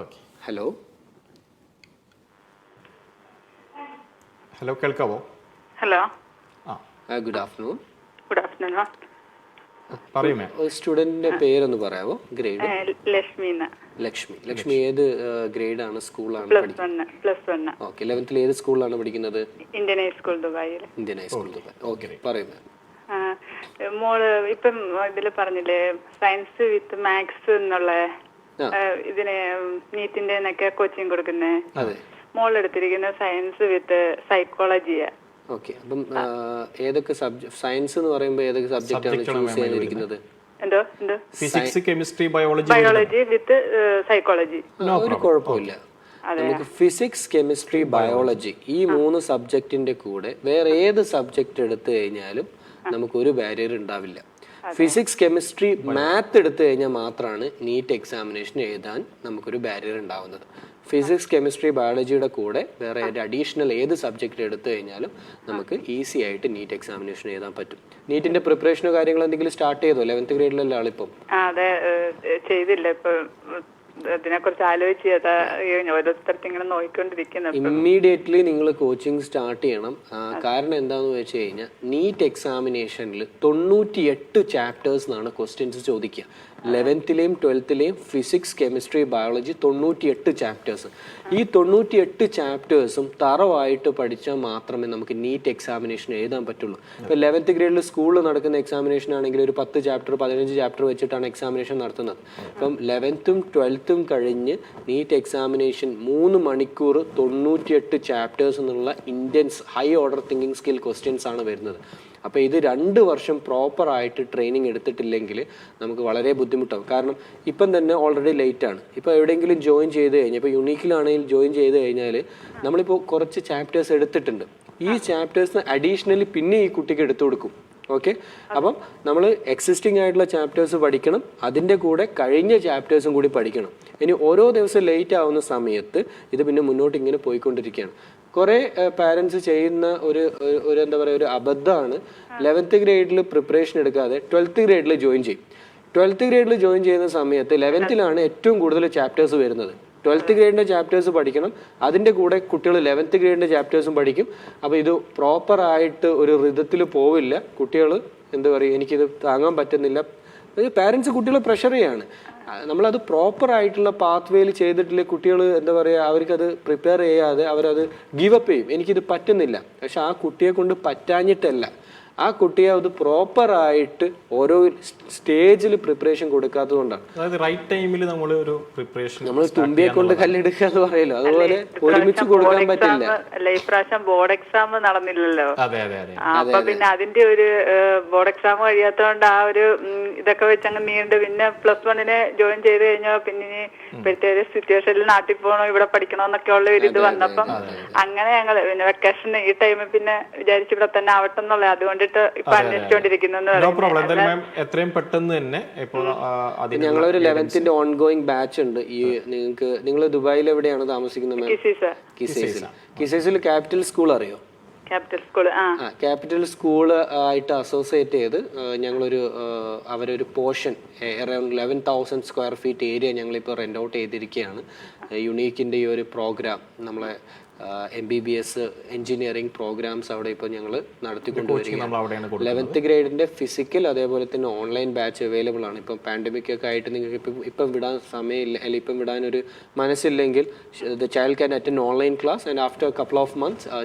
Okay, hello കേൾക്കാവോ? Hello, good afternoon. Good afternoon. പറയൂ മാം. സ്റ്റുഡന്റിന്റെ പേരൊന്ന് പറയാമോ? ഗ്രേഡ്? ലക്ഷ്മി. ഏത് ഗ്രേഡ് ആണ്, സ്കൂളാണ് പഠിക്കുന്നത്? +1. ഓക്കെ. 11th ഏത് സ്കൂളിലാണ് പഠിക്കുന്നത്? Indian high school Dubai. ഓക്കെ, പറയൂ മാം. മോള് ഇപ്പം ഇതില് പറഞ്ഞില്ലേ സയൻസ് വിത്ത് മാത്സ് എന്നുള്ള ഇതിന് നീറ്റിന്റെ എന്നൊക്കെ കോച്ചിങ് കൊടുക്കുന്നേ. മോൾ എടുത്തിരിക്കുന്ന സയൻസ് വിത്ത് സൈക്കോളജിയാ. ഓക്കെ. അപ്പം ഏതൊക്കെ സബ്ജക്ട്, സയൻസ് എന്ന് പറയുമ്പോൾ ഏതൊക്കെ സബ്ജക്റ്റ് ആണ് ചൂസ് ചെയ്തിരിക്കുന്നത്? ഫിസിക്സ്, കെമിസ്ട്രി, ബയോളജി വിത്ത് സൈക്കോളജി. ഒരു കുഴപ്പമില്ല. നമുക്ക് ഫിസിക്സ്, കെമിസ്ട്രി, ബയോളജി ഈ 3 സബ്ജക്റ്റിന്റെ കൂടെ വേറെ ഏത് സബ്ജക്റ്റ് എടുത്തു കഴിഞ്ഞാലും നമുക്കൊരു ബാരിയർ ഉണ്ടാവില്ല. ഫിസിക്സ്, കെമിസ്ട്രി, മാത്ത് എടുത്തു കഴിഞ്ഞാൽ മാത്രമാണ് നീറ്റ് എക്സാമിനേഷൻ എഴുതാൻ നമുക്കൊരു ബാരിയർ ഉണ്ടാവുന്നത്. ഫിസിക്സ്, കെമിസ്ട്രി, ബയോളജിയുടെ കൂടെ വേറെ അഡീഷണൽ ഏത് സബ്ജക്റ്റ് എടുത്തു കഴിഞ്ഞാലും നമുക്ക് ഈസി ആയിട്ട് നീറ്റ് എക്സാമിനേഷൻ എഴുതാൻ പറ്റും. നീറ്റിന്റെ പ്രിപ്പറേഷനോ കാര്യങ്ങളോ എന്തെങ്കിലും സ്റ്റാർട്ട് ചെയ്തോ? 11th ഗ്രേഡിലല്ലേ ആളിപ്പം? അതെ, ചെയ്തില്ല. ഇപ്പൊ ഇതിനെക്കുറിച്ച് ആലോചിച്ച് ഓരോരുത്തർക്ക് ഇങ്ങനെ നോക്കിക്കൊണ്ടിരിക്കുന്നത്. ഇമ്മീഡിയറ്റ്ലി നിങ്ങൾ കോച്ചിങ് സ്റ്റാർട്ട് ചെയ്യണം. കാരണം എന്താണെന്ന് വെച്ച് കഴിഞ്ഞാൽ നീറ്റ് എക്സാമിനേഷനിൽ 98 ചാപ്റ്റേഴ്സ് എന്നാണ് ക്വസ്റ്റ്യൻസ് ചോദിക്കുക. 11ലെയും 12ലെയും ഫിസിക്സ്, കെമിസ്ട്രി, ബയോളജി 98 ചാപ്റ്റേഴ്സ്. ഈ 98 ചാപ്റ്റേഴ്സും തറവായിട്ട് പഠിച്ചാൽ മാത്രമേ നമുക്ക് നീറ്റ് എക്സാമിനേഷൻ എഴുതാൻ പറ്റുള്ളൂ. ഇപ്പോൾ 11th ഗ്രേഡിൽ സ്കൂളിൽ നടക്കുന്ന എക്സാമിനേഷൻ ആണെങ്കിൽ ഒരു 10 ചാപ്റ്റർ 15 ചാപ്റ്റർ വെച്ചിട്ടാണ് എക്സാമിനേഷൻ നടത്തുന്നത്. ഇപ്പം 11th 12th കഴിഞ്ഞ് നീറ്റ് എക്സാമിനേഷൻ 3 മണിക്കൂർ 98 ചാപ്റ്റേഴ്സ് എന്നുള്ള Indians high order thinking skill questions ആണ് വരുന്നത്. അപ്പോൾ ഇത് 2 വർഷം പ്രോപ്പറായിട്ട് ട്രെയിനിങ് എടുത്തിട്ടില്ലെങ്കിൽ നമുക്ക് വളരെ ബുദ്ധിമുട്ടാവും. കാരണം ഇപ്പം തന്നെ ഓൾറെഡി ലേറ്റാണ്. ഇപ്പോൾ എവിടെയെങ്കിലും ജോയിൻ ചെയ്ത് കഴിഞ്ഞാൽ, ഇപ്പോൾ യുണീക്കിലാണെങ്കിൽ ജോയിൻ ചെയ്ത് കഴിഞ്ഞാൽ നമ്മളിപ്പോൾ കുറച്ച് ചാപ്റ്റേഴ്സ് എടുത്തിട്ടുണ്ട്. ഈ ചാപ്റ്റേഴ്സിന് അഡീഷണലി പിന്നെ ഈ കുട്ടിക്ക് എടുത്തു കൊടുക്കും. ഓക്കെ, അപ്പം നമ്മൾ എക്സിസ്റ്റിംഗ് ആയിട്ടുള്ള ചാപ്റ്റേഴ്സ് പഠിക്കണം, അതിൻ്റെ കൂടെ കഴിഞ്ഞ ചാപ്റ്റേഴ്സും കൂടി പഠിക്കണം. ഇനി ഓരോ ദിവസം ലേറ്റ് ആവുന്ന സമയത്ത് ഇത് പിന്നെ മുന്നോട്ട് ഇങ്ങനെ പോയിക്കൊണ്ടിരിക്കുകയാണ്. കുറേ പാരൻസ് ചെയ്യുന്ന ഒരു എന്താ പറയുക, ഒരു അബദ്ധമാണ് 11th ഗ്രേഡിൽ പ്രിപ്പറേഷൻ എടുക്കാതെ 12th ഗ്രേഡിൽ ജോയിൻ ചെയ്യും. 12th ഗ്രേഡിൽ ജോയിൻ ചെയ്യുന്ന സമയത്ത് 11th ഏറ്റവും കൂടുതൽ ചാപ്റ്റേഴ്സ് വരുന്നത്. 12th ഗ്രേഡിൻ്റെ ചാപ്റ്റേഴ്സ് പഠിക്കണം, അതിൻ്റെ കൂടെ കുട്ടികൾ 11th ഗ്രേഡിൻ്റെ ചാപ്റ്റേഴ്സും പഠിക്കും. അപ്പോൾ ഇത് പ്രോപ്പറായിട്ട് ഒരു റിതത്തിൽ പോവില്ല. കുട്ടികൾ എന്താ പറയുക, എനിക്കിത് താങ്ങാൻ പറ്റുന്നില്ല. പാരൻസ് കുട്ടികളെ പ്രഷർ ചെയ്യാണ്. നമ്മളത് പ്രോപ്പറായിട്ടുള്ള പാത്ത് വേയിൽ ചെയ്തിട്ടില്ലേ കുട്ടികൾ എന്താ പറയുക, അവർക്കത് പ്രിപ്പയർ ചെയ്യാതെ അവരത് ഗീവപ്പ് ചെയ്യും. എനിക്കിത് പറ്റുന്നില്ല. പക്ഷെ ആ കുട്ടിയെ കൊണ്ട് പറ്റാഞ്ഞിട്ടല്ല, ആ കുട്ടിയെ അത് പ്രോപ്പറായിട്ട് ഓരോ സ്റ്റേജിൽ പ്രിപ്പറേഷൻ കൊടുക്കാത്തത് കൊണ്ടാണ്. അതായത് റൈറ്റ് ടൈമിൽ നമ്മൾ ഒരു പ്രിപ്പറേഷൻ, നമ്മൾ തുമ്പിയെ കൊണ്ട് കല്ലെടുക്കുക എന്ന് പറയല്ലോ, അതുപോലെ ഒരുമിച്ച് കൊടുക്കാൻ പറ്റില്ല. അല്ല, ഇപ്രാവശ്യം ബോർഡ് എക്സാം നടന്നില്ലല്ലോ. അതെ അതെ അതെ. അപ്പൊ പിന്നെ അതിന്റെ ഒരു ബോർഡ് എക്സാം കഴിയാത്തതുകൊണ്ട് ആ ഒരു ഇതൊക്കെ വെച്ച് അങ്ങ് നീണ്ട്, പിന്നെ +1 ജോയിൻ ചെയ്ത് കഴിഞ്ഞാൽ പിന്നെ ഇപ്പോഴത്തെ ഒരു സിറ്റുവേഷനിൽ നാട്ടിൽ പോകണോ ഇവിടെ പഠിക്കണോ എന്നൊക്കെ ഉള്ള ഒരു ഇത് വന്നപ്പം അങ്ങനെ ഞങ്ങള് പിന്നെ വെക്കേഷൻ ഈ ടൈമിൽ പിന്നെ വിചാരിച്ചു ഇവിടെ തന്നെ ആവട്ടെ എന്നുള്ളത്. അതുകൊണ്ടിട്ട് ഇപ്പൊ അന്വേഷിച്ചുകൊണ്ടിരിക്കുന്നു. എത്രയും പെട്ടെന്ന് തന്നെ ഇപ്പോൾ ഞങ്ങളൊരു 11th ഓൺഗോയിങ് ബാച്ച് ഉണ്ട്. ഈ നിങ്ങൾ ദുബായിൽ എവിടെയാണ് താമസിക്കുന്നത്? കിസൈസിൽ ക്യാപിറ്റൽ സ്കൂൾ അറിയോ? ക്യാപിറ്റൽ സ്കൂൾ ആയിട്ട് അസോസിയേറ്റ് ചെയ്ത് ഞങ്ങളൊരു അവരൊരു portion around 11,000 square feet area ഞങ്ങളിപ്പോൾ റെൻ്റ് ഔട്ട് ചെയ്തിരിക്കുകയാണ്. യുണീക്കിൻ്റെ ഈ ഒരു പ്രോഗ്രാം, നമ്മളെ MBBS എഞ്ചിനീയറിംഗ് പ്രോഗ്രാംസ് അവിടെ ഇപ്പോൾ ഞങ്ങൾ നടത്തിക്കൊണ്ടുവരികയാണ്. 11th ഗ്രേഡിൻ്റെ ഫിസിക്കൽ അതേപോലെ തന്നെ ഓൺലൈൻ ബാച്ച് അവൈലബിൾ ആണ്. ഇപ്പം പാൻഡമിക് ഒക്കെ ആയിട്ട് നിങ്ങൾക്ക് ഇപ്പം വിടാൻ സമയമില്ല, അല്ലെങ്കിൽ ഇപ്പം വിടാനൊരു മനസ്സില്ലെങ്കിൽ the child can attend online class and after couple of months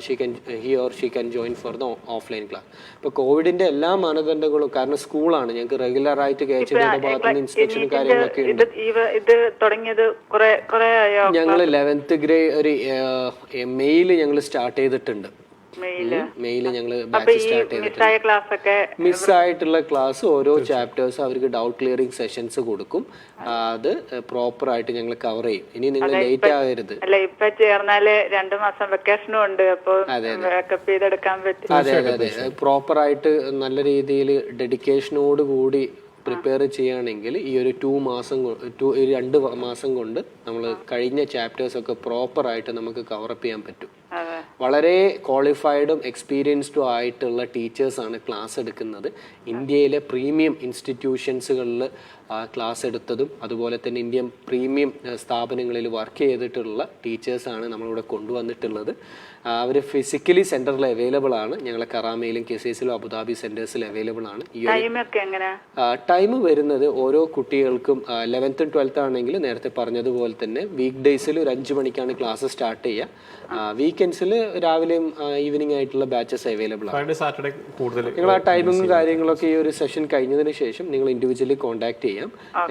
she can join for the offline class. ഇപ്പോൾ കോവിഡിൻ്റെ എല്ലാ മാനദണ്ഡങ്ങളും, കാരണം സ്കൂളാണ്, ഞങ്ങൾക്ക് റെഗുലർ ആയിട്ട് KHDയുടെ ഭാഗത്ത് നിന്ന് ഇൻസ്ട്രക്ഷനും കാര്യങ്ങളൊക്കെ ഉണ്ട്. ഞങ്ങൾ 11th ഗ്രേഡ് ഒരു മെയില് ഞങ്ങൾ സ്റ്റാർട്ട് ചെയ്തിട്ടുണ്ട്. മെയില് ഞങ്ങൾ ബാച്ച് സ്റ്റാർട്ട് ചെയ്തിട്ടുണ്ട്. മിസ്സായിട്ടുള്ള ക്ലാസ് ഓരോ ചാപ്റ്റേഴ്സ് അവർക്ക് ഡൗട്ട് ക്ലിയറിംഗ് സെഷൻസ് കൊടുക്കും. അത് പ്രോപ്പർ ആയിട്ട് ഞങ്ങൾ കവർ ചെയ്യും. ഇനി നിങ്ങൾ ലേറ്റ് ആകരുത്. അതെ അതെ അതെ, പ്രോപ്പർ ആയിട്ട് നല്ല രീതിയിൽ ഡെഡിക്കേഷനോട് കൂടി പ്രിപ്പയർ ചെയ്യുകയാണെങ്കിൽ ഈ ഒരു 2 മാസം കൊണ്ട് നമ്മൾ കഴിഞ്ഞ ചാപ്റ്റേഴ്സ് ഒക്കെ പ്രോപ്പറായിട്ട് നമുക്ക് കവറപ്പ് ചെയ്യാൻ പറ്റും. വളരെ ക്വാളിഫൈഡും എക്സ്പീരിയൻസ്ഡും ആയിട്ടുള്ള ടീച്ചേഴ്സാണ് ക്ലാസ് എടുക്കുന്നത്. ഇന്ത്യയിലെ പ്രീമിയം ഇൻസ്റ്റിറ്റ്യൂഷൻസുകളിൽ ക്ലാസ് എടുത്തതും അതുപോലെ തന്നെ ഇന്ത്യൻ പ്രീമിയം സ്ഥാപനങ്ങളിൽ വർക്ക് ചെയ്തിട്ടുള്ള ടീച്ചേഴ്സാണ് നമ്മളിവിടെ കൊണ്ടുവന്നിട്ടുള്ളത്. അവർ ഫിസിക്കലി സെൻറ്ററിൽ അവൈലബിൾ ആണ്. ഞങ്ങളെ കറാമയിലും KCSയിലും അബുദാബി സെൻറ്റേഴ്സിൽ അവൈലബിൾ ആണ്. ഈ ടൈം വരുന്നത് ഓരോ കുട്ടികൾക്കും 11th 12th ആണെങ്കിൽ നേരത്തെ പറഞ്ഞതുപോലെ തന്നെ വീക്ക് ഡേയ്സിൽ ഒരു 5 മണിക്കാണ് ക്ലാസ് സ്റ്റാർട്ട് ചെയ്യുക. വീക്കെൻഡ്സിൽ രാവിലെയും ഈവനിങ് ആയിട്ടുള്ള ബാച്ചസ് അവൈലബിൾ ആണ്. സാറ്റർഡേ കൂടുതൽ നിങ്ങൾ ആ ടൈമിങ്ങും കാര്യങ്ങളൊക്കെ ഈ ഒരു സെഷൻ കഴിഞ്ഞതിന് ശേഷം നിങ്ങൾ ഇൻഡിവിജ്വലി കോൺടാക്ട് ചെയ്യാം.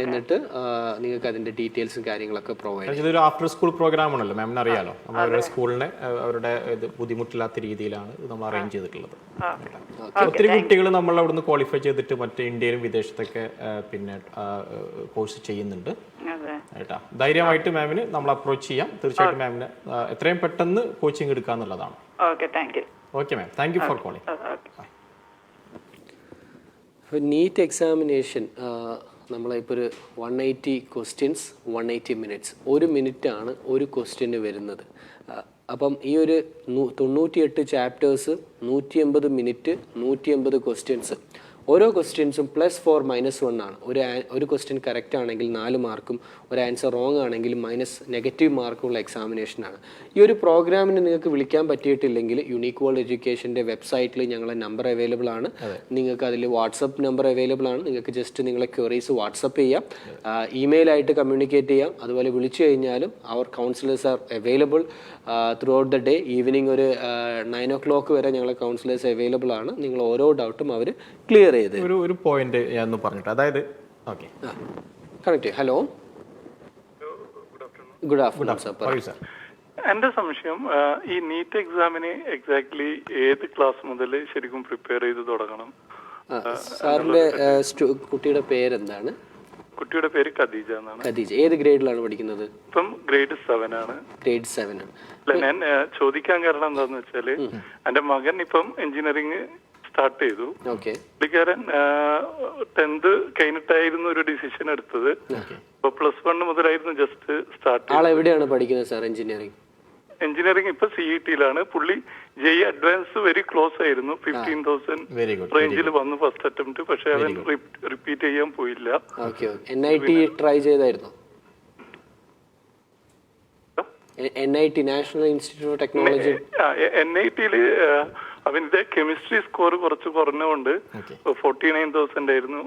എന്നിട്ട് നിങ്ങൾക്ക് അതിന്റെ ഡീറ്റെയിൽസും കാര്യങ്ങളൊക്കെ പ്രൊവൈഡ് ചെയ്യാം. ഇതൊരു ആഫ്റ്റർ സ്കൂൾ പ്രോഗ്രാം ആണല്ലോ മാമിന് അറിയാലോ. അവരുടെ സ്കൂളിനെ അവരുടെ ബുദ്ധിമുട്ടില്ലാത്ത രീതിയിലാണ് നമ്മൾ അറേഞ്ച് ചെയ്തിട്ടുള്ളത്. ഒത്തിരി കുട്ടികൾ നമ്മൾ അവിടുന്ന് ക്വാളിഫൈ ചെയ്തിട്ട് മറ്റേ ഇന്ത്യയിലും വിദേശത്തൊക്കെ പിന്നെ കോഴ്സ് ചെയ്യുന്നുണ്ട്. ധൈര്യമായിട്ട് മാമിന് നമ്മൾ അപ്രോച്ച് ചെയ്യാം. തീർച്ചയായിട്ടും മാമിന് എത്രയും പെട്ടെന്ന് കോച്ചിങ് എടുക്കുക എന്നുള്ളതാണ്. Okay ma'am, thank you for calling. NEET examination നമ്മളിപ്പോൾ ഒരു 180 ക്വസ്റ്റ്യൻസ് 180 മിനിറ്റ്സ്, 1 മിനിറ്റാണ് ഒരു ക്വസ്റ്റ്യന് വരുന്നത്. അപ്പം ഈ ഒരു 98 ചാപ്റ്റേഴ്സ് 180 മിനിറ്റ് 180 ക്വസ്റ്റ്യൻസ് ഓരോ ക്വസ്റ്റ്യൻസും +4 -1 ആണ്. ഒരു ക്വസ്റ്റ്യൻ കറക്റ്റ് ആണെങ്കിൽ 4 മാർക്കും ഒരു ആൻസർ റോങ് ആണെങ്കിൽ നെഗറ്റീവ് മാർക്കുള്ള എക്സാമിനേഷനാണ്. ഈ ഒരു പ്രോഗ്രാമിന് നിങ്ങൾക്ക് വിളിക്കാൻ പറ്റിയിട്ടില്ലെങ്കിൽ യുണീക്ക് വേൾഡ് എഡ്യൂക്കേഷൻ്റെ വെബ്സൈറ്റിൽ ഞങ്ങളെ നമ്പർ അവൈലബിൾ ആണ്. നിങ്ങൾക്ക് അതിൽ വാട്സപ്പ് നമ്പർ അവൈലബിൾ ആണ്. നിങ്ങൾക്ക് ജസ്റ്റ് നിങ്ങളെ ക്വറീസ് വാട്സപ്പ് ചെയ്യാം, ഇമെയിലായിട്ട് കമ്മ്യൂണിക്കേറ്റ് ചെയ്യാം. അതുപോലെ വിളിച്ചു കഴിഞ്ഞാലും അവർ counsellors are available throughout the day. Evening ഒരു 9 o'clock വരെ ഞങ്ങളെ കൗൺസിലേഴ്സ് അവൈലബിൾ ആണ്. നിങ്ങൾ ഓരോ ഡൗട്ടും അവർ ക്ലിയർ ചെയ്ത് ഒരു പോയിന്റ് ഞാൻ പറഞ്ഞിട്ട്, അതായത് okay correct. Hello, good afternoon sir. പറയൂ സർ. എന്റെ സംശയം, ഈ നീറ്റ് എക്സാമിന് എക്സാക്ട്ലി ഏത് ക്ലാസ് മുതൽ ശരിക്കും പ്രിപ്പയർ ചെയ്ത് തുടങ്ങണം? സാറിന്റെ കുട്ടിയുടെ പേരെന്താണ്? കുട്ടിയുടെ പേര് ഖദീജ എന്നാണ്. ഖദീജ ഏത് ഗ്രേഡിലാണ് പഠിക്കുന്നത്? ഇപ്പം grade 7 ആണ്. grade 7 ആണ്. അല്ല, ഞാൻ ചോദിക്കാൻ കാരണം എന്താന്ന് വെച്ചാല് എന്റെ മകൻ ഇപ്പം എഞ്ചിനീയറിംഗ് സ്റ്റാർട്ട് ചെയ്തു. പുള്ളിക്കാരൻ 10th കഴിഞ്ഞിട്ടായിരുന്നു ഒരു ഡിസിഷൻ എടുത്തത്. ഇപ്പൊ +1 മുതലായിരുന്നു ജസ്റ്റ് സ്റ്റാർട്ട്. എവിടെയാണ് പഠിക്കുന്നത് സാർ എഞ്ചിനീയറിംഗ്? എഞ്ചിനീയറിംഗ് ഇപ്പൊ CET-ലാണ്. പുള്ളി JEE അഡ്വാൻസ് വെരി ക്ലോസ് ആയിരുന്നു. 15,000 റേഞ്ചിൽ വന്നു ഫസ്റ്റ് അറ്റംപ്റ്റ്. പക്ഷെ അവൻ റിപ്പീറ്റ് ചെയ്യാൻ പോയില്ല. NIT ട്രൈ ചെയ്തായിരുന്നു? NIT national institute of technology. NIT-ല് അവന്റെ കെമിസ്ട്രി സ്കോർ കുറച്ച് കുറഞ്ഞുകൊണ്ട് 49,000 ആയിരുന്നു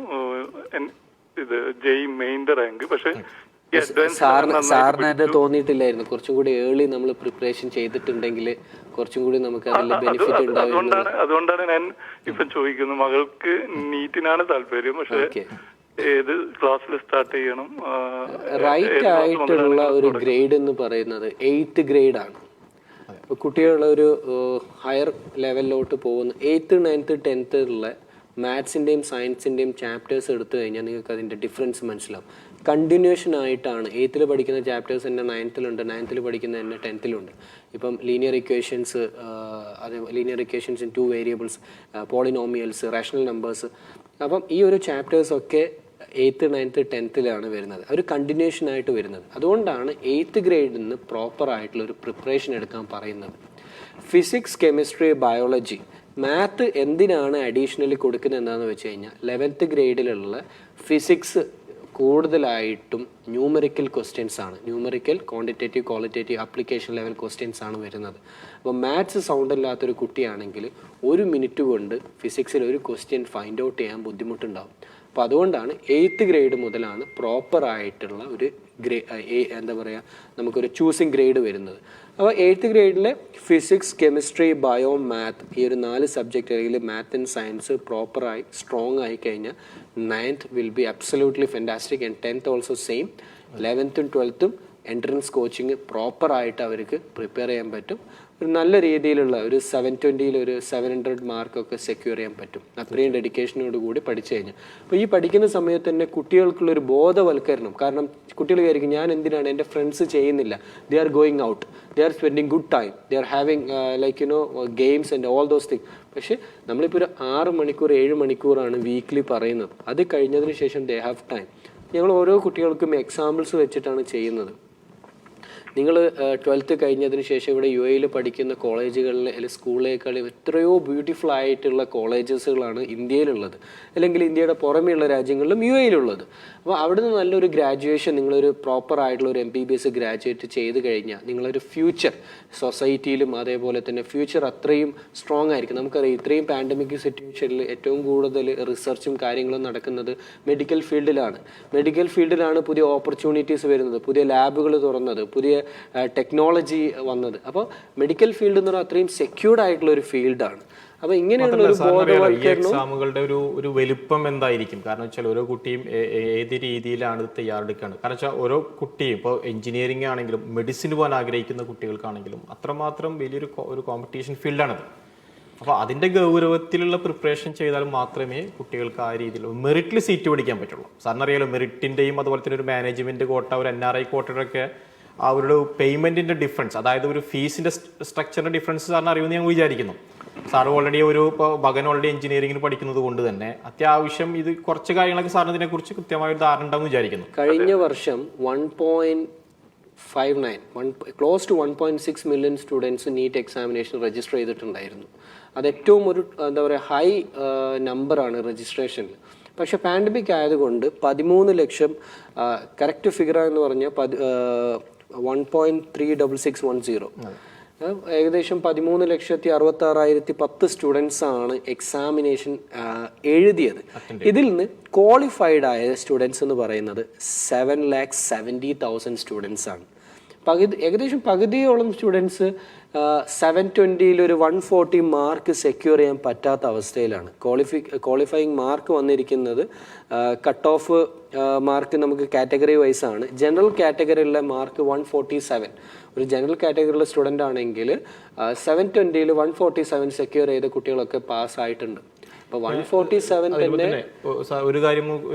ഇത് JEE മെയിൻ്റെ റാങ്ക്. പക്ഷെ സാറിന് അത് തോന്നിയിട്ടില്ലായിരുന്നു കുറച്ചും കൂടി ഏർലി നമ്മൾ പ്രിപ്പറേഷൻ ചെയ്തിട്ടുണ്ടെങ്കിൽ കുറച്ചും കൂടി നമുക്ക് അതിൽ ബെനിഫിറ്റ് ഉണ്ടാവും? അതുകൊണ്ടാണ് ഞാൻ ഇപ്പം ചോദിക്കുന്നത്. മകൾക്ക് നീറ്റിനാണ് താല്പര്യം, പക്ഷെ ഏത് ക്ലാസ്സിൽ സ്റ്റാർട്ട് ചെയ്യണം? റൈറ്റ് ആയിട്ടുള്ള ഒരു ഗ്രേഡ് എന്ന് പറയുന്നത് 8th grade ആണ്. ഇപ്പോൾ കുട്ടികളുടെ ഒരു ഹയർ ലെവലിലോട്ട് പോകുന്ന 8th, 9th, 10th ഉള്ള മാത്സിൻ്റെയും സയൻസിൻ്റെയും ചാപ്റ്റേഴ്സ് എടുത്തു കഴിഞ്ഞാൽ നിങ്ങൾക്ക് അതിൻ്റെ ഡിഫറൻസ് മനസ്സിലാവും. കണ്ടിന്യൂഷൻ ആയിട്ടാണ് 8th പഠിക്കുന്ന ചാപ്റ്റേഴ്സ് തന്നെ 9th-ലുണ്ട്, 9th പഠിക്കുന്ന തന്നെ 10th-ലുണ്ട്. ഇപ്പം ലീനിയർ ഇക്വേഷൻസ്, അതേപോലെ linear equations in 2 variables, polynomials, rational numbers. അപ്പം ഈ ഒരു ചാപ്റ്റേഴ്സൊക്കെ 8th, 9th, 10th-ലാണ് വരുന്നത്. ഒരു കണ്ടിന്യൂഷൻ ആയിട്ട് വരുന്നത്. അതുകൊണ്ടാണ് 8th grade നിന്ന് പ്രോപ്പർ ആയിട്ടുള്ള ഒരു പ്രിപ്പറേഷൻ എടുക്കാൻ പറയുന്നത്. ഫിസിക്സ്, കെമിസ്ട്രി, ബയോളജി, മാത്ത് എന്തിനാണ് അഡീഷണലി കൊടുക്കുന്നത് എന്താണെന്ന് വെച്ച് കഴിഞ്ഞാൽ 11th grade-ലുള്ള ഫിസിക്സ് കൂടുതലായിട്ടും ന്യൂമറിക്കൽ ക്വസ്റ്റ്യൻസ് ആണ്. Numerical, quantitative, qualitative, application level questions ആണ് വരുന്നത്. അപ്പോൾ മാത്സ് സൗണ്ട് ഇല്ലാത്തൊരു കുട്ടിയാണെങ്കിൽ 1 minute കൊണ്ട് ഫിസിക്സിൽ ഒരു ക്വസ്റ്റ്യൻ ഫൈൻഡ് ഔട്ട് ചെയ്യാൻ ബുദ്ധിമുട്ടുണ്ടാകും. അപ്പോൾ അതുകൊണ്ടാണ് 8th grade മുതലാണ് പ്രോപ്പർ ആയിട്ടുള്ള ഒരു എന്താ പറയുക, നമുക്കൊരു ചൂസിങ് ഗ്രേഡ് വരുന്നത്. അപ്പോൾ 8th grade-ലെ ഫിസിക്സ്, കെമിസ്ട്രി, ബയോ, മാത്ത്, ഈ ഒരു 4 സബ്ജക്റ്റ് അല്ലെങ്കിൽ മാത്ത് ആൻഡ് സയൻസ് പ്രോപ്പറായി സ്ട്രോങ് ആയി കഴിഞ്ഞാൽ 9th will be absolutely fantastic. And 10th also same. 11th-ഉം 12th-ഉം എൻട്രൻസ് കോച്ചിങ് പ്രോപ്പറായിട്ട് അവർക്ക് പ്രിപ്പയർ ചെയ്യാൻ പറ്റും. ഒരു നല്ല രീതിയിലുള്ള ഒരു 720-ൽ ഒരു 700 മാർക്കൊക്കെ സെക്യൂർ ചെയ്യാൻ പറ്റും അത്രയും ഡെഡിക്കേഷനോട് കൂടി പഠിച്ചു കഴിഞ്ഞാൽ. അപ്പോൾ ഈ പഠിക്കുന്ന സമയത്ത് തന്നെ കുട്ടികൾക്കുള്ളൊരു ബോധവൽക്കരണം. കാരണം കുട്ടികൾ വിചാരിക്കും ഞാൻ എന്തിനാണ്, എൻ്റെ ഫ്രണ്ട്സ് ചെയ്യുന്നില്ല, they are going out, they are spending good time, they are having games and all those thing. പക്ഷേ നമ്മളിപ്പോൾ ഒരു 6 മണിക്കൂർ 7 മണിക്കൂറാണ് വീക്ക്ലി പറയുന്നത്. അത് കഴിഞ്ഞതിന് ശേഷം ദേ ഹാവ് ടൈം. ഞങ്ങൾ ഓരോ കുട്ടികൾക്കും എക്സാമ്പിൾസ് വെച്ചിട്ടാണ് ചെയ്യുന്നത്. നിങ്ങൾ 12th കഴിഞ്ഞതിന് ശേഷം ഇവിടെ UAE-ൽ പഠിക്കുന്ന കോളേജുകളിൽ അല്ലെങ്കിൽ സ്കൂളിലേക്കാൾ എത്രയോ ബ്യൂട്ടിഫുൾ ആയിട്ടുള്ള കോളേജസുകളാണ് ഇന്ത്യയിലുള്ളത്, അല്ലെങ്കിൽ ഇന്ത്യയുടെ പുറമെയുള്ള രാജ്യങ്ങളിലും UAE-ലുള്ളത്. അപ്പോൾ അവിടുന്ന് നല്ലൊരു ഗ്രാജുവേഷൻ, നിങ്ങളൊരു പ്രോപ്പർ ആയിട്ടുള്ള ഒരു MBBS ഗ്രാജുവേറ്റ് ചെയ്ത് കഴിഞ്ഞാൽ നിങ്ങളൊരു ഫ്യൂച്ചർ സൊസൈറ്റിയിലും അതേപോലെ തന്നെ ഫ്യൂച്ചർ അത്രയും സ്ട്രോങ് ആയിരിക്കും. നമുക്കറിയാം ഇത്രയും പാൻഡമിക് സിറ്റുവേഷനിൽ ഏറ്റവും കൂടുതൽ റിസർച്ചും കാര്യങ്ങളും നടക്കുന്നത് മെഡിക്കൽ ഫീൽഡിലാണ്. മെഡിക്കൽ ഫീൽഡിലാണ് പുതിയ ഓപ്പർച്യൂണിറ്റീസ് വരുന്നത്, പുതിയ ലാബുകൾ തുറന്നത്, പുതിയ ടെക്നോളജി വന്നത്. അപ്പോൾ മെഡിക്കൽ ഫീൽഡ് എന്ന് പറഞ്ഞാൽ അത്രയും സെക്യൂർഡ് ആയിട്ടുള്ള ഒരു ഫീൽഡാണ്. അപ്പോൾ ഇങ്ങനെയുള്ള ഒരു ബോധവൽക്കരണം, എക്സാമുകളുടെ ഒരു വലുപ്പം എന്തായിരിക്കും? കാരണം വെച്ചാൽ ഓരോ കുട്ടിയും ഏത് രീതിയിലാണ് തയ്യാറെടുക്കുകയാണ്. കാരണം വെച്ചാൽ ഓരോ കുട്ടിയും ഇപ്പോൾ എഞ്ചിനീയറിംഗ് ആണെങ്കിലും മെഡിസിന് പോകാൻ ആഗ്രഹിക്കുന്ന കുട്ടികൾക്കാണെങ്കിലും അത്രമാത്രം വലിയൊരു കോമ്പറ്റീഷൻ ഫീൽഡാണത്. അപ്പോൾ അതിൻ്റെ ഗൗരവത്തിലുള്ള പ്രിപ്പറേഷൻ ചെയ്താൽ മാത്രമേ കുട്ടികൾക്ക് ആ രീതിയിൽ മെറിറ്റിൽ സീറ്റ് പിടിക്കാൻ പറ്റുള്ളൂ. സാറിനറിയാലോ മെറിറ്റിൻ്റെയും അതുപോലെ തന്നെ ഒരു മാനേജ്മെൻറ്റ് കോട്ട, ഒരു NRI കോട്ടയുടെയൊക്കെ ആ ഒരു പേയ്മെൻറ്റിൻ്റെ ഡിഫറൻസ്, അതായത് ഒരു ഫീസിൻ്റെ സ്ട്രക്ചറിൻ്റെ ഡിഫറൻസ് സാറിന് അറിയുമെന്ന് ഞാൻ വിചാരിക്കുന്നു. സാറ് ഓൾറെഡി ഇപ്പോൾ മകൻ ഓൾറെഡി എഞ്ചിനീയറിംഗിന് പഠിക്കുന്നത് കൊണ്ട് തന്നെ അത്യാവശ്യം ഇത് കുറച്ച് കാര്യങ്ങളൊക്കെ സാറിന് ഇതിനെക്കുറിച്ച് കൃത്യമായ ഒരു ധാരണ ഉണ്ടാവും വിചാരിക്കുന്നു. കഴിഞ്ഞ വർഷം 1.59 close to 1.6 million students NEET examination register ചെയ്തിട്ടുണ്ടായിരുന്നു. അത് ഏറ്റവും ഒരു എന്താ പറയുക ഹൈ നമ്പറാണ് രജിസ്ട്രേഷനിൽ. പക്ഷെ പാൻഡമിക് ആയതുകൊണ്ട് 13 ലക്ഷം കറക്റ്റ് ഫിഗർ എന്ന് പറഞ്ഞാൽ 1.36610 ഏകദേശം 13,66,010 സ്റ്റുഡൻസ് ആണ് എക്സാമിനേഷൻ എഴുതിയത്. ഇതിൽ നിന്ന് ക്വാളിഫൈഡ് ആയ സ്റ്റുഡൻസ് എന്ന് പറയുന്നത് 7,70,000 സ്റ്റുഡൻസ് ആണ്. ഏകദേശം പകുതിയോളം സ്റ്റുഡൻസ് 720 ഒരു 140 മാർക്ക് സെക്യൂർ ചെയ്യാൻ പറ്റാത്ത അവസ്ഥയിലാണ്. ക്വാളിഫയിങ് മാർക്ക് വന്നിരിക്കുന്നത് കട്ട് ഓഫ് മാർക്ക് നമുക്ക് കാറ്റഗറി വൈസ് ആണ്. ജനറൽ കാറ്റഗറിയിലെ മാർക്ക് 147. ഒരു ജനറൽ കാറ്റഗറിയിലെ സ്റ്റുഡൻ്റ് ആണെങ്കിൽ 720 147 സെക്യൂർ ചെയ്ത കുട്ടികളൊക്കെ പാസ്സായിട്ടുണ്ട്. അപ്പോൾ 147 തന്നെ ഒരു കാര്യം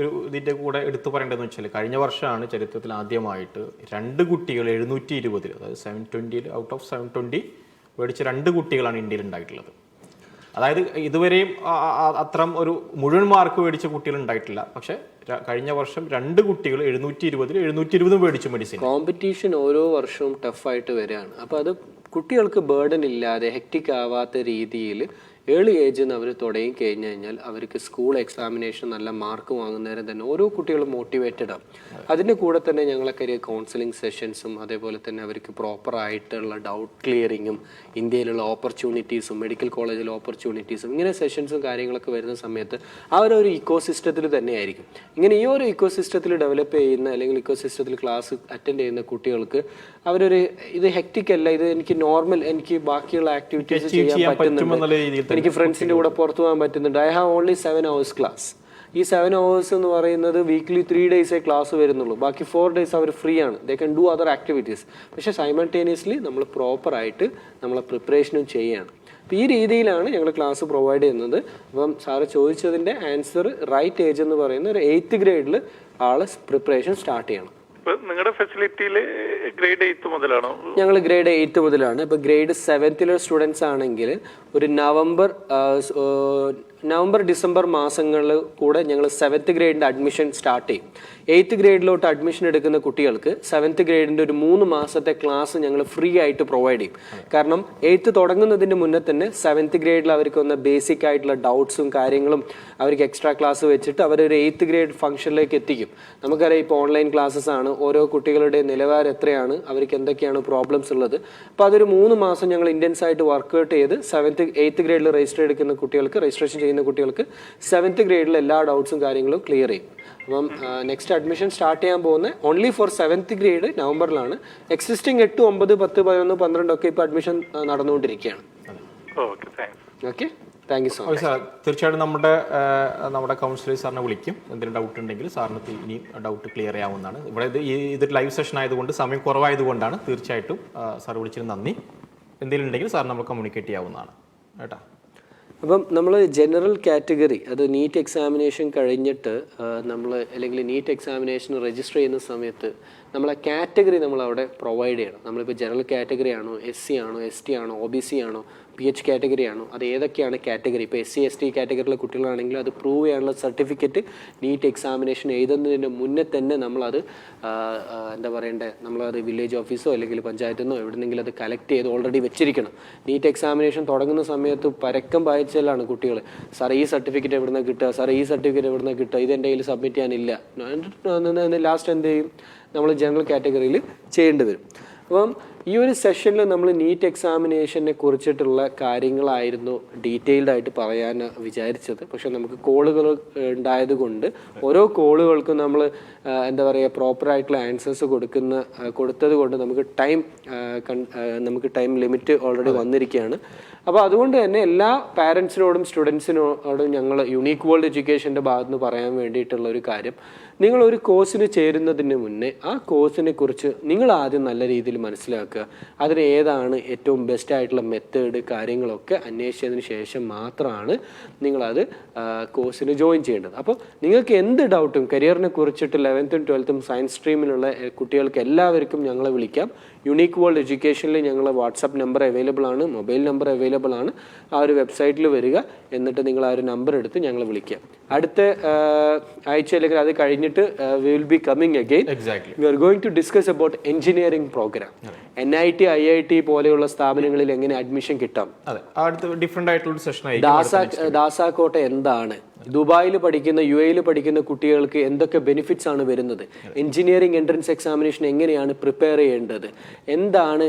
ഇതിന്റെ കൂടെ എടുത്തു പറയേണ്ടതെന്ന് വെച്ചാൽ കഴിഞ്ഞ വർഷമാണ് ചരിത്രത്തിൽ ആദ്യമായിട്ട് 2 കുട്ടികൾ 720, അതായത് 720 ഔട്ട് ഓഫ് 720 മേടിച്ച 2 കുട്ടികളാണ് ഇന്ത്യയിൽ ഉണ്ടായിട്ടുള്ളത്. അതായത് ഇതുവരെയും അത്തരം ഒരു മുഴുവൻ മാർക്ക് മേടിച്ച കുട്ടികൾ ഉണ്ടായിട്ടില്ല. പക്ഷെ കഴിഞ്ഞ വർഷം 2 കുട്ടികൾ 720 മേടിച്ചു മെഡിസിൻ. കോമ്പറ്റീഷൻ ഓരോ വർഷവും ടഫായിട്ട് വരികയാണ്. അപ്പോൾ അത് കുട്ടികൾക്ക് ബേർഡൻ ഇല്ലാതെ ഹെക്റ്റിക് ആവാത്ത രീതിയിൽ ഏർലി ഏജിൽ നിന്ന് അവർ തുടങ്ങി കഴിഞ്ഞു കഴിഞ്ഞാൽ അവർക്ക് സ്കൂൾ എക്സാമിനേഷൻ നല്ല മാർക്ക് വാങ്ങുന്നേരം തന്നെ ഓരോ കുട്ടികളും മോട്ടിവേറ്റഡ് ആണ്. അതിൻ്റെ കൂടെ തന്നെ ഞങ്ങളൊക്കെ കൗൺസിലിംഗ് സെഷൻസും അതേപോലെ തന്നെ അവർക്ക് പ്രോപ്പറായിട്ടുള്ള ഡൗട്ട് ക്ലിയറിങ്ങും ഇന്ത്യയിലുള്ള ഓപ്പർച്യൂണിറ്റീസും മെഡിക്കൽ കോളേജിലെ ഓപ്പർച്യൂണിറ്റീസും ഇങ്ങനെ സെഷൻസും കാര്യങ്ങളൊക്കെ വരുന്ന സമയത്ത് അവരൊരു ഇക്കോ സിസ്റ്റത്തിൽ തന്നെയായിരിക്കും. ഇങ്ങനെ ഈ ഒരു ഇക്കോ സിസ്റ്റത്തിൽ ഡെവലപ്പ് ചെയ്യുന്ന അല്ലെങ്കിൽ ഇക്കോ സിസ്റ്റത്തിൽ ക്ലാസ് അറ്റൻഡ് ചെയ്യുന്ന കുട്ടികൾക്ക് അവരൊരു ഇത് ഹെക്റ്റിക് അല്ല, ഇത് എനിക്ക് നോർമൽ, എനിക്ക് ബാക്കിയുള്ള ആക്ടിവിറ്റീസ് ചെയ്യാൻ പറ്റുന്നുണ്ട്, എനിക്ക് ഫ്രണ്ട്സിൻ്റെ കൂടെ പുറത്തു പോകാൻ പറ്റുന്നുണ്ട്. I have only 7 hours class. ഈ 7 hours എന്ന് പറയുന്നത് വീക്ക്ലി 3 days ക്ലാസ് വരുന്നുള്ളൂ. ബാക്കി 4 days അവർ ഫ്രീ ആണ്. They can do other activities. പക്ഷേ സൈമൾട്ടേനിയസ്ലി നമ്മൾ പ്രോപ്പറായിട്ട് നമ്മളെ പ്രിപ്പറേഷനും ചെയ്യുകയാണ്. അപ്പോൾ ഈ രീതിയിലാണ് ഞങ്ങൾ ക്ലാസ് പ്രൊവൈഡ് ചെയ്യുന്നത്. അപ്പം സാറ് ചോദിച്ചതിൻ്റെ ആൻസർ റൈറ്റ് ഏജ് എന്ന് പറയുന്ന ഒരു 8th grade ആൾ പ്രിപ്പറേഷൻ സ്റ്റാർട്ട് ചെയ്യണം. നിങ്ങളുടെ ഫെസിലിറ്റിയിൽ ഗ്രേഡ് 8 മുതലാണോ? ഞങ്ങൾ ഗ്രേഡ് 8 മുതലാണ്. ഇപ്പോൾ ഗ്രേഡ് 7th സ്റ്റുഡൻസ് ആണെങ്കിൽ ഒരു നവംബർ ഡിസംബർ മാസങ്ങളിൽ കൂടെ ഞങ്ങൾ 7th grade അഡ്മിഷൻ സ്റ്റാർട്ട് ചെയ്യും. 8th grade അഡ്മിഷൻ എടുക്കുന്ന കുട്ടികൾക്ക് 7th grade ഒരു 3 മാസത്തെ ക്ലാസ് ഞങ്ങൾ ഫ്രീ ആയിട്ട് പ്രൊവൈഡ് ചെയ്യും. കാരണം 8th തുടങ്ങുന്നതിന് മുന്നേ തന്നെ 7th grade അവർക്ക് വന്ന ബേസിക് ആയിട്ടുള്ള ഡൗട്ട്സും കാര്യങ്ങളും അവർക്ക് എക്സ്ട്രാ ക്ലാസ് വെച്ചിട്ട് അവരൊരു 8th grade ഫംഗ്ഷനിലേക്ക് എത്തിക്കും. നമുക്കറിയാം ഇപ്പോൾ ഓൺലൈൻ ക്ലാസ്സസ് ആണ്, ഓരോ കുട്ടികളുടെ നിലവാരം എത്രയാണ്, അവർക്ക് എന്തൊക്കെയാണ് പ്രോബ്ലംസ് ഉള്ളത്. അപ്പോൾ അതൊരു 3 മാസം ഞങ്ങൾ ഇൻറ്റൻസ് ആയിട്ട് വർക്ക്ഔട്ട് ചെയ്ത് 8th grade രജിസ്റ്റർ എടുക്കുന്ന കുട്ടികൾക്ക്, രജിസ്ട്രേഷൻ ചെയ്യുന്ന കുട്ടികൾക്ക് 7th grade എല്ലാ ഡൗട്ട്സും കാര്യങ്ങളും ക്ലിയർ ചെയ്യും. അപ്പം നെക്സ്റ്റ് അഡ്മിഷൻ സ്റ്റാർട്ട് ചെയ്യാൻ പോകുന്ന ഓൺലി ഫോർ 7th grade നവംബറിലാണ്. എക്സിസ്റ്റിംഗ് 8, 9, 10, 11, 12 ഒക്കെ ഇപ്പോൾ അഡ്മിഷൻ നടന്നുകൊണ്ടിരിക്കുകയാണ്. Okay, thank you so much. തീർച്ചയായിട്ടും നമ്മുടെ കൗൺസിലർ സാറിനെ വിളിക്കും. എന്തെങ്കിലും ഡൗട്ട് ഉണ്ടെങ്കിൽ സാറിന് ഇനിയും ഡൗട്ട് ക്ലിയർ ചെയ്യാവുന്നതാണ്. ഇവിടെ ഇത് ലൈവ് സെഷൻ ആയതുകൊണ്ട് സമയം കുറവായതുകൊണ്ടാണ്. തീർച്ചയായിട്ടും സാർ വിളിച്ചതിന് നന്ദി. എന്തെങ്കിലും ഉണ്ടെങ്കിൽ സാർ നമ്മൾ കമ്മ്യൂണിക്കേറ്റ് ചെയ്യാവുന്നതാണ് കേട്ടോ. അപ്പം നമ്മൾ ജനറൽ കാറ്റഗറി, അത് നീറ്റ് എക്സാമിനേഷൻ കഴിഞ്ഞിട്ട് നമ്മൾ അല്ലെങ്കിൽ നീറ്റ് എക്സാമിനേഷൻ രജിസ്റ്റർ ചെയ്യുന്ന സമയത്ത് നമ്മളെ കാറ്റഗറി നമ്മളവിടെ പ്രൊവൈഡ് ചെയ്യണം. നമ്മളിപ്പോൾ ജനറൽ കാറ്റഗറി ആണോ, SC ആണോ, ST ആണോ, OBC ആണോ, PH കാറ്റഗറി ആണോ, അത് ഏതൊക്കെയാണ് കാറ്റഗറി. ഇപ്പോൾ SC ST കാറ്റഗറിയിലെ കുട്ടികളാണെങ്കിൽ അത് പ്രൂവ് ചെയ്യാനുള്ള സർട്ടിഫിക്കറ്റ് നീറ്റ് എക്സാമിനേഷൻ എഴുതുന്നതിന് മുന്നേ തന്നെ നമ്മളത് എന്താ പറയേണ്ടത്, നമ്മളത് വില്ലേജ് ഓഫീസോ അല്ലെങ്കിൽ പഞ്ചായത്തിൽ നിന്നോ എവിടെന്നെങ്കിലും അത് കളക്ട് ചെയ്ത് ഓൾറെഡി വെച്ചിരിക്കണം. നീറ്റ് എക്സാമിനേഷൻ തുടങ്ങുന്ന സമയത്ത് പരക്കം പായിച്ചാലാണ് കുട്ടികൾ, സാർ ഈ സർട്ടിഫിക്കറ്റ് എവിടെ നിന്ന് കിട്ടുക, സാർ ഈ സർട്ടിഫിക്കറ്റ് എവിടെ നിന്ന് കിട്ടുക, ഇതെൻ്റെ കയ്യിൽ സബ്മിറ്റ് ചെയ്യാനില്ല. ലാസ്റ്റ് എന്ത് ചെയ്യും, നമ്മൾ ജനറൽ കാറ്റഗറിയിൽ ചെയ്യേണ്ടി വരും. അപ്പം ഈ ഒരു സെഷനിൽ നമ്മൾ നീറ്റ് എക്സാമിനേഷനെ കുറിച്ചിട്ടുള്ള കാര്യങ്ങളായിരുന്നു ഡീറ്റെയിൽഡ് ആയിട്ട് പറയാൻ വിചാരിച്ചത്. പക്ഷെ നമുക്ക് കോളുകൾ ഉണ്ടായതുകൊണ്ട് ഓരോ കോളുകൾക്കും നമ്മൾ എന്താ പറയുക പ്രോപ്പറായിട്ടുള്ള ആൻസേഴ്സ് കൊടുത്തത് കൊണ്ട് നമുക്ക് ടൈം ലിമിറ്റ് ഓൾറെഡി വന്നിരിക്കുകയാണ്. അപ്പോൾ അതുകൊണ്ട് തന്നെ എല്ലാ പാരൻസിനോടും സ്റ്റുഡൻസിനോടും ഞങ്ങൾ യുണീക്ക് വേൾഡ് എഡ്യൂക്കേഷൻ്റെ ഭാഗത്ത് നിന്ന് പറയാൻ വേണ്ടിയിട്ടുള്ള ഒരു കാര്യം, നിങ്ങൾ ഒരു കോഴ്സിന് ചേരുന്നതിന് മുന്നേ ആ കോഴ്സിനെ കുറിച്ച് നിങ്ങൾ ആദ്യം നല്ല രീതിയിൽ മനസ്സിലാക്കുക. അതിന് ഏതാണ് ഏറ്റവും ബെസ്റ്റ് ആയിട്ടുള്ള മെത്തേഡ് കാര്യങ്ങളൊക്കെ അന്വേഷിച്ചതിന് ശേഷം മാത്രമാണ് നിങ്ങളത് കോഴ്സിന് ജോയിൻ ചെയ്യേണ്ടത്. അപ്പോൾ നിങ്ങൾക്ക് എന്ത് ഡൗട്ടും കരിയറിനെ കുറിച്ചിട്ട് 11th ഉം 12th ഉം സയൻസ് സ്ട്രീമിലുള്ള കുട്ടികൾക്ക് എല്ലാവർക്കും ഞങ്ങളെ വിളിക്കാം. യുണീക്ക് വേൾഡ് എഡ്യൂക്കേഷനിൽ ഞങ്ങൾ വാട്സാപ്പ് നമ്പർ അവൈലബിൾ ആണ്, മൊബൈൽ നമ്പർ അവൈലബിൾ ആണ്. ആ ഒരു വെബ്സൈറ്റിൽ വരിക, എന്നിട്ട് നിങ്ങൾ ആ ഒരു നമ്പർ എടുത്ത് ഞങ്ങൾ വിളിക്കുക. അടുത്ത ആഴ്ച അല്ലെങ്കിൽ അത് കഴിഞ്ഞിട്ട് we will be coming again. We are going to discuss about engineering program. NIT IIT പോലെയുള്ള സ്ഥാപനങ്ങളിൽ എങ്ങനെ അഡ്മിഷൻ കിട്ടാം. ദാസാക്കോട്ട എന്താണ്, ദുബായിൽ പഠിക്കുന്ന UAE പഠിക്കുന്ന കുട്ടികൾക്ക് എന്തൊക്കെ ബെനിഫിറ്റ്സ് ആണ് വരുന്നത്, എഞ്ചിനീയറിംഗ് എൻട്രൻസ് എക്സാമിനേഷൻ എങ്ങനെയാണ് പ്രിപ്പയർ ചെയ്യേണ്ടത്, എന്താണ്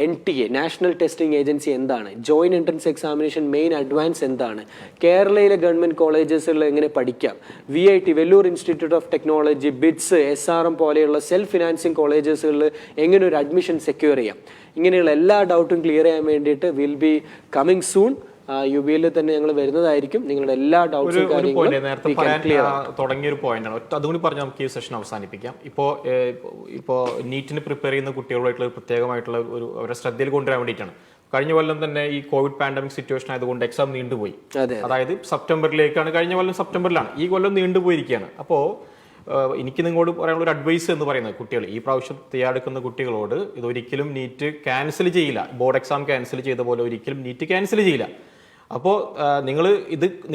NTA നാഷണൽ ടെസ്റ്റിംഗ് ഏജൻസി എന്താണ്, joint entrance examination main advance എന്താണ്, കേരളയിലെ ഗവൺമെന്റ് കോളേജസിൽ എങ്ങനെ പഠിക്കാം, VIT Vellore institute of technology, BITS SRM പോലെയുള്ള സെൽഫ് ഫിനാൻസിങ് കോളേജസുകളിൽ എങ്ങനെ ഒരു അഡ്മിഷൻ സെക്യൂർ ചെയ്യാം, ഇങ്ങനെയുള്ള എല്ലാ ഡൗട്ടും ക്ലിയർ ചെയ്യാൻ വേണ്ടിയിട്ട് will be coming soon. UBL തന്നെ ഞങ്ങൾ വരുന്നതായിരിക്കും. നിങ്ങളുടെ എല്ലാ ഡൗട്ട്സും തുടങ്ങിയൊരു പോയിന്റാണ്, അതുകൂടി പറഞ്ഞ് നമുക്ക് ഈ സെഷൻ അവസാനിപ്പിക്കാം. ഇപ്പോൾ നീറ്റിന് പ്രിപ്പയർ ചെയ്യുന്ന കുട്ടികളുമായിട്ടുള്ള പ്രത്യേകമായിട്ടുള്ള ഒരു അവരുടെ ശ്രദ്ധയിൽ കൊണ്ടുവരാൻ വേണ്ടിയിട്ടാണ്. കഴിഞ്ഞ കൊല്ലം തന്നെ ഈ കോവിഡ് പാൻഡമിക് സിറ്റുവേഷൻ ആയതുകൊണ്ട് എക്സാം നീണ്ടുപോയി. അതായത് സെപ്റ്റംബറിലേക്കാണ്, കഴിഞ്ഞ കൊല്ലം സെപ്റ്റംബറിലാണ്, ഈ കൊല്ലം നീണ്ടുപോയിരിക്കുകയാണ്. അപ്പോൾ എനിക്ക് നിങ്ങളോട് പറയാനുള്ള ഒരു അഡ്വൈസ് എന്ന് പറയുന്നത്, കുട്ടികൾ ഈ പ്രാവശ്യം തയ്യാറെടുക്കുന്ന കുട്ടികളോട് ഇതൊരിക്കലും നീറ്റ് ക്യാൻസൽ ചെയ്യില്ല. ബോർഡ് എക്സാം ക്യാൻസൽ ചെയ്ത പോലെ ഒരിക്കലും നീറ്റ് ക്യാൻസൽ ചെയ്യില്ല. അപ്പോൾ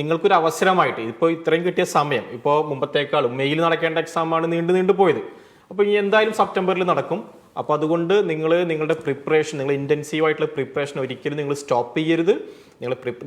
നിങ്ങൾക്കൊരു അവസരമായിട്ട് ഇപ്പോൾ ഇത്രയും കിട്ടിയ സമയം, ഇപ്പോൾ മുമ്പത്തേക്കാളും മെയ്യിൽ നടക്കേണ്ട എക്സാമാണ് നീണ്ടു പോയത്. അപ്പോൾ ഇനി എന്തായാലും സെപ്റ്റംബറിൽ നടക്കും. അപ്പോൾ അതുകൊണ്ട് നിങ്ങളുടെ പ്രിപ്പറേഷൻ, നിങ്ങൾ ഇൻറ്റൻസീവ് ആയിട്ടുള്ള പ്രിപ്പറേഷൻ ഒരിക്കലും നിങ്ങൾ സ്റ്റോപ്പ് ചെയ്യരുത്.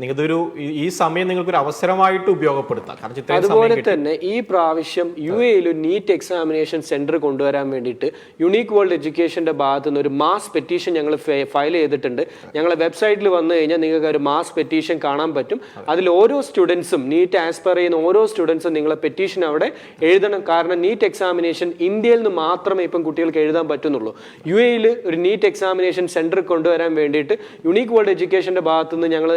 നിങ്ങൾക്കൊരു ഈ സമയം നിങ്ങൾക്കൊരു അവസരമായിട്ട് ഉപയോഗപ്പെടുത്താം. അതുപോലെ തന്നെ ഈ പ്രാവശ്യം UAE നീറ്റ് എക്സാമിനേഷൻ സെന്റർ കൊണ്ടുവരാൻ വേണ്ടിയിട്ട് യുണീക്ക് വേൾഡ് എഡ്യൂക്കേഷന്റെ ഭാഗത്തു നിന്ന് ഒരു മാസ് പെറ്റീഷൻ ഞങ്ങൾ ഫയൽ ചെയ്തിട്ടുണ്ട്. ഞങ്ങളെ വെബ്സൈറ്റിൽ വന്നു കഴിഞ്ഞാൽ നിങ്ങൾക്ക് ഒരു മാസ് പെറ്റീഷൻ കാണാൻ പറ്റും. അതിൽ ഓരോ സ്റ്റുഡൻസും, നീറ്റ് ആസ്പയർ ചെയ്യുന്ന ഓരോ സ്റ്റുഡൻസും നിങ്ങളെ പെറ്റീഷൻ അവിടെ എഴുതണം. കാരണം നീറ്റ് എക്സാമിനേഷൻ ഇന്ത്യയിൽ നിന്ന് മാത്രമേ ഇപ്പം കുട്ടികൾക്ക് എഴുതാൻ പറ്റുന്നുള്ളൂ. UAE ഒരു നീറ്റ് എക്സാമിനേഷൻ സെന്റർ കൊണ്ടുവരാൻ വേണ്ടിയിട്ട് യുണീക്ക് വേൾഡ് എഡ്യൂക്കേഷന്റെ ഭാഗത്തു നിന്ന് ഞങ്ങൾ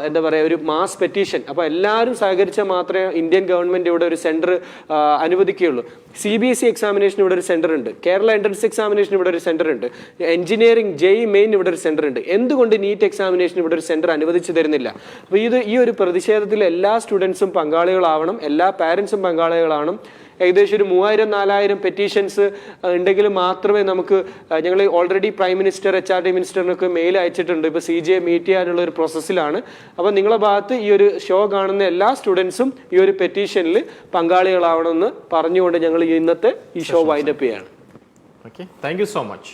എന്താ പറയുക, ഒരു മാസ് പെറ്റീഷൻ. അപ്പോൾ എല്ലാവരും സഹകരിച്ചാൽ മാത്രമേ ഇന്ത്യൻ ഗവൺമെന്റ് ഇവിടെ ഒരു സെന്റർ അനുവദിക്കുകയുള്ളൂ. CBSE എക്സാമിനേഷൻ ഇവിടെ ഒരു സെന്റർ ഉണ്ട്, കേരള എൻട്രൻസ് എക്സാമിനേഷൻ ഇവിടെ ഒരു സെന്റർ ഉണ്ട്, എഞ്ചിനീയറിംഗ് JEE മെയിൻ ഇവിടെ ഒരു സെന്റർ ഉണ്ട്. എന്തുകൊണ്ട് നീറ്റ് എക്സാമിനേഷൻ ഇവിടെ ഒരു സെന്റർ അനുവദിച്ചു തരുന്നില്ല? അപ്പോൾ ഈ ഒരു പ്രതിഷേധത്തിൽ എല്ലാ സ്റ്റുഡൻസും പങ്കാളികളാവണം, എല്ലാ പാരന്റ്സും പങ്കാളികളാവണം. ഏകദേശം ഒരു 3000-4000 പെറ്റീഷൻസ് ഉണ്ടെങ്കിൽ മാത്രമേ നമുക്ക്, ഞങ്ങൾ ഓൾറെഡി പ്രൈം മിനിസ്റ്റർ, HRD മിനിസ്റ്ററിനൊക്കെ മെയിൽ അയച്ചിട്ടുണ്ട്. ഇപ്പോൾ CJA മീറ്റ് ചെയ്യാനുള്ള ഒരു പ്രോസസ്സിലാണ്. അപ്പോൾ നിങ്ങളുടെ ഭാഗത്ത് ഈ ഒരു ഷോ കാണുന്ന എല്ലാ സ്റ്റുഡൻസും ഈ ഒരു പെറ്റീഷനിൽ പങ്കാളികളാവണമെന്ന് പറഞ്ഞുകൊണ്ട് ഞങ്ങൾ ഇന്നത്തെ ഈ ഷോ വൈൻഡപ്പ് ചെയ്യാണ്. Okay, thank you so much.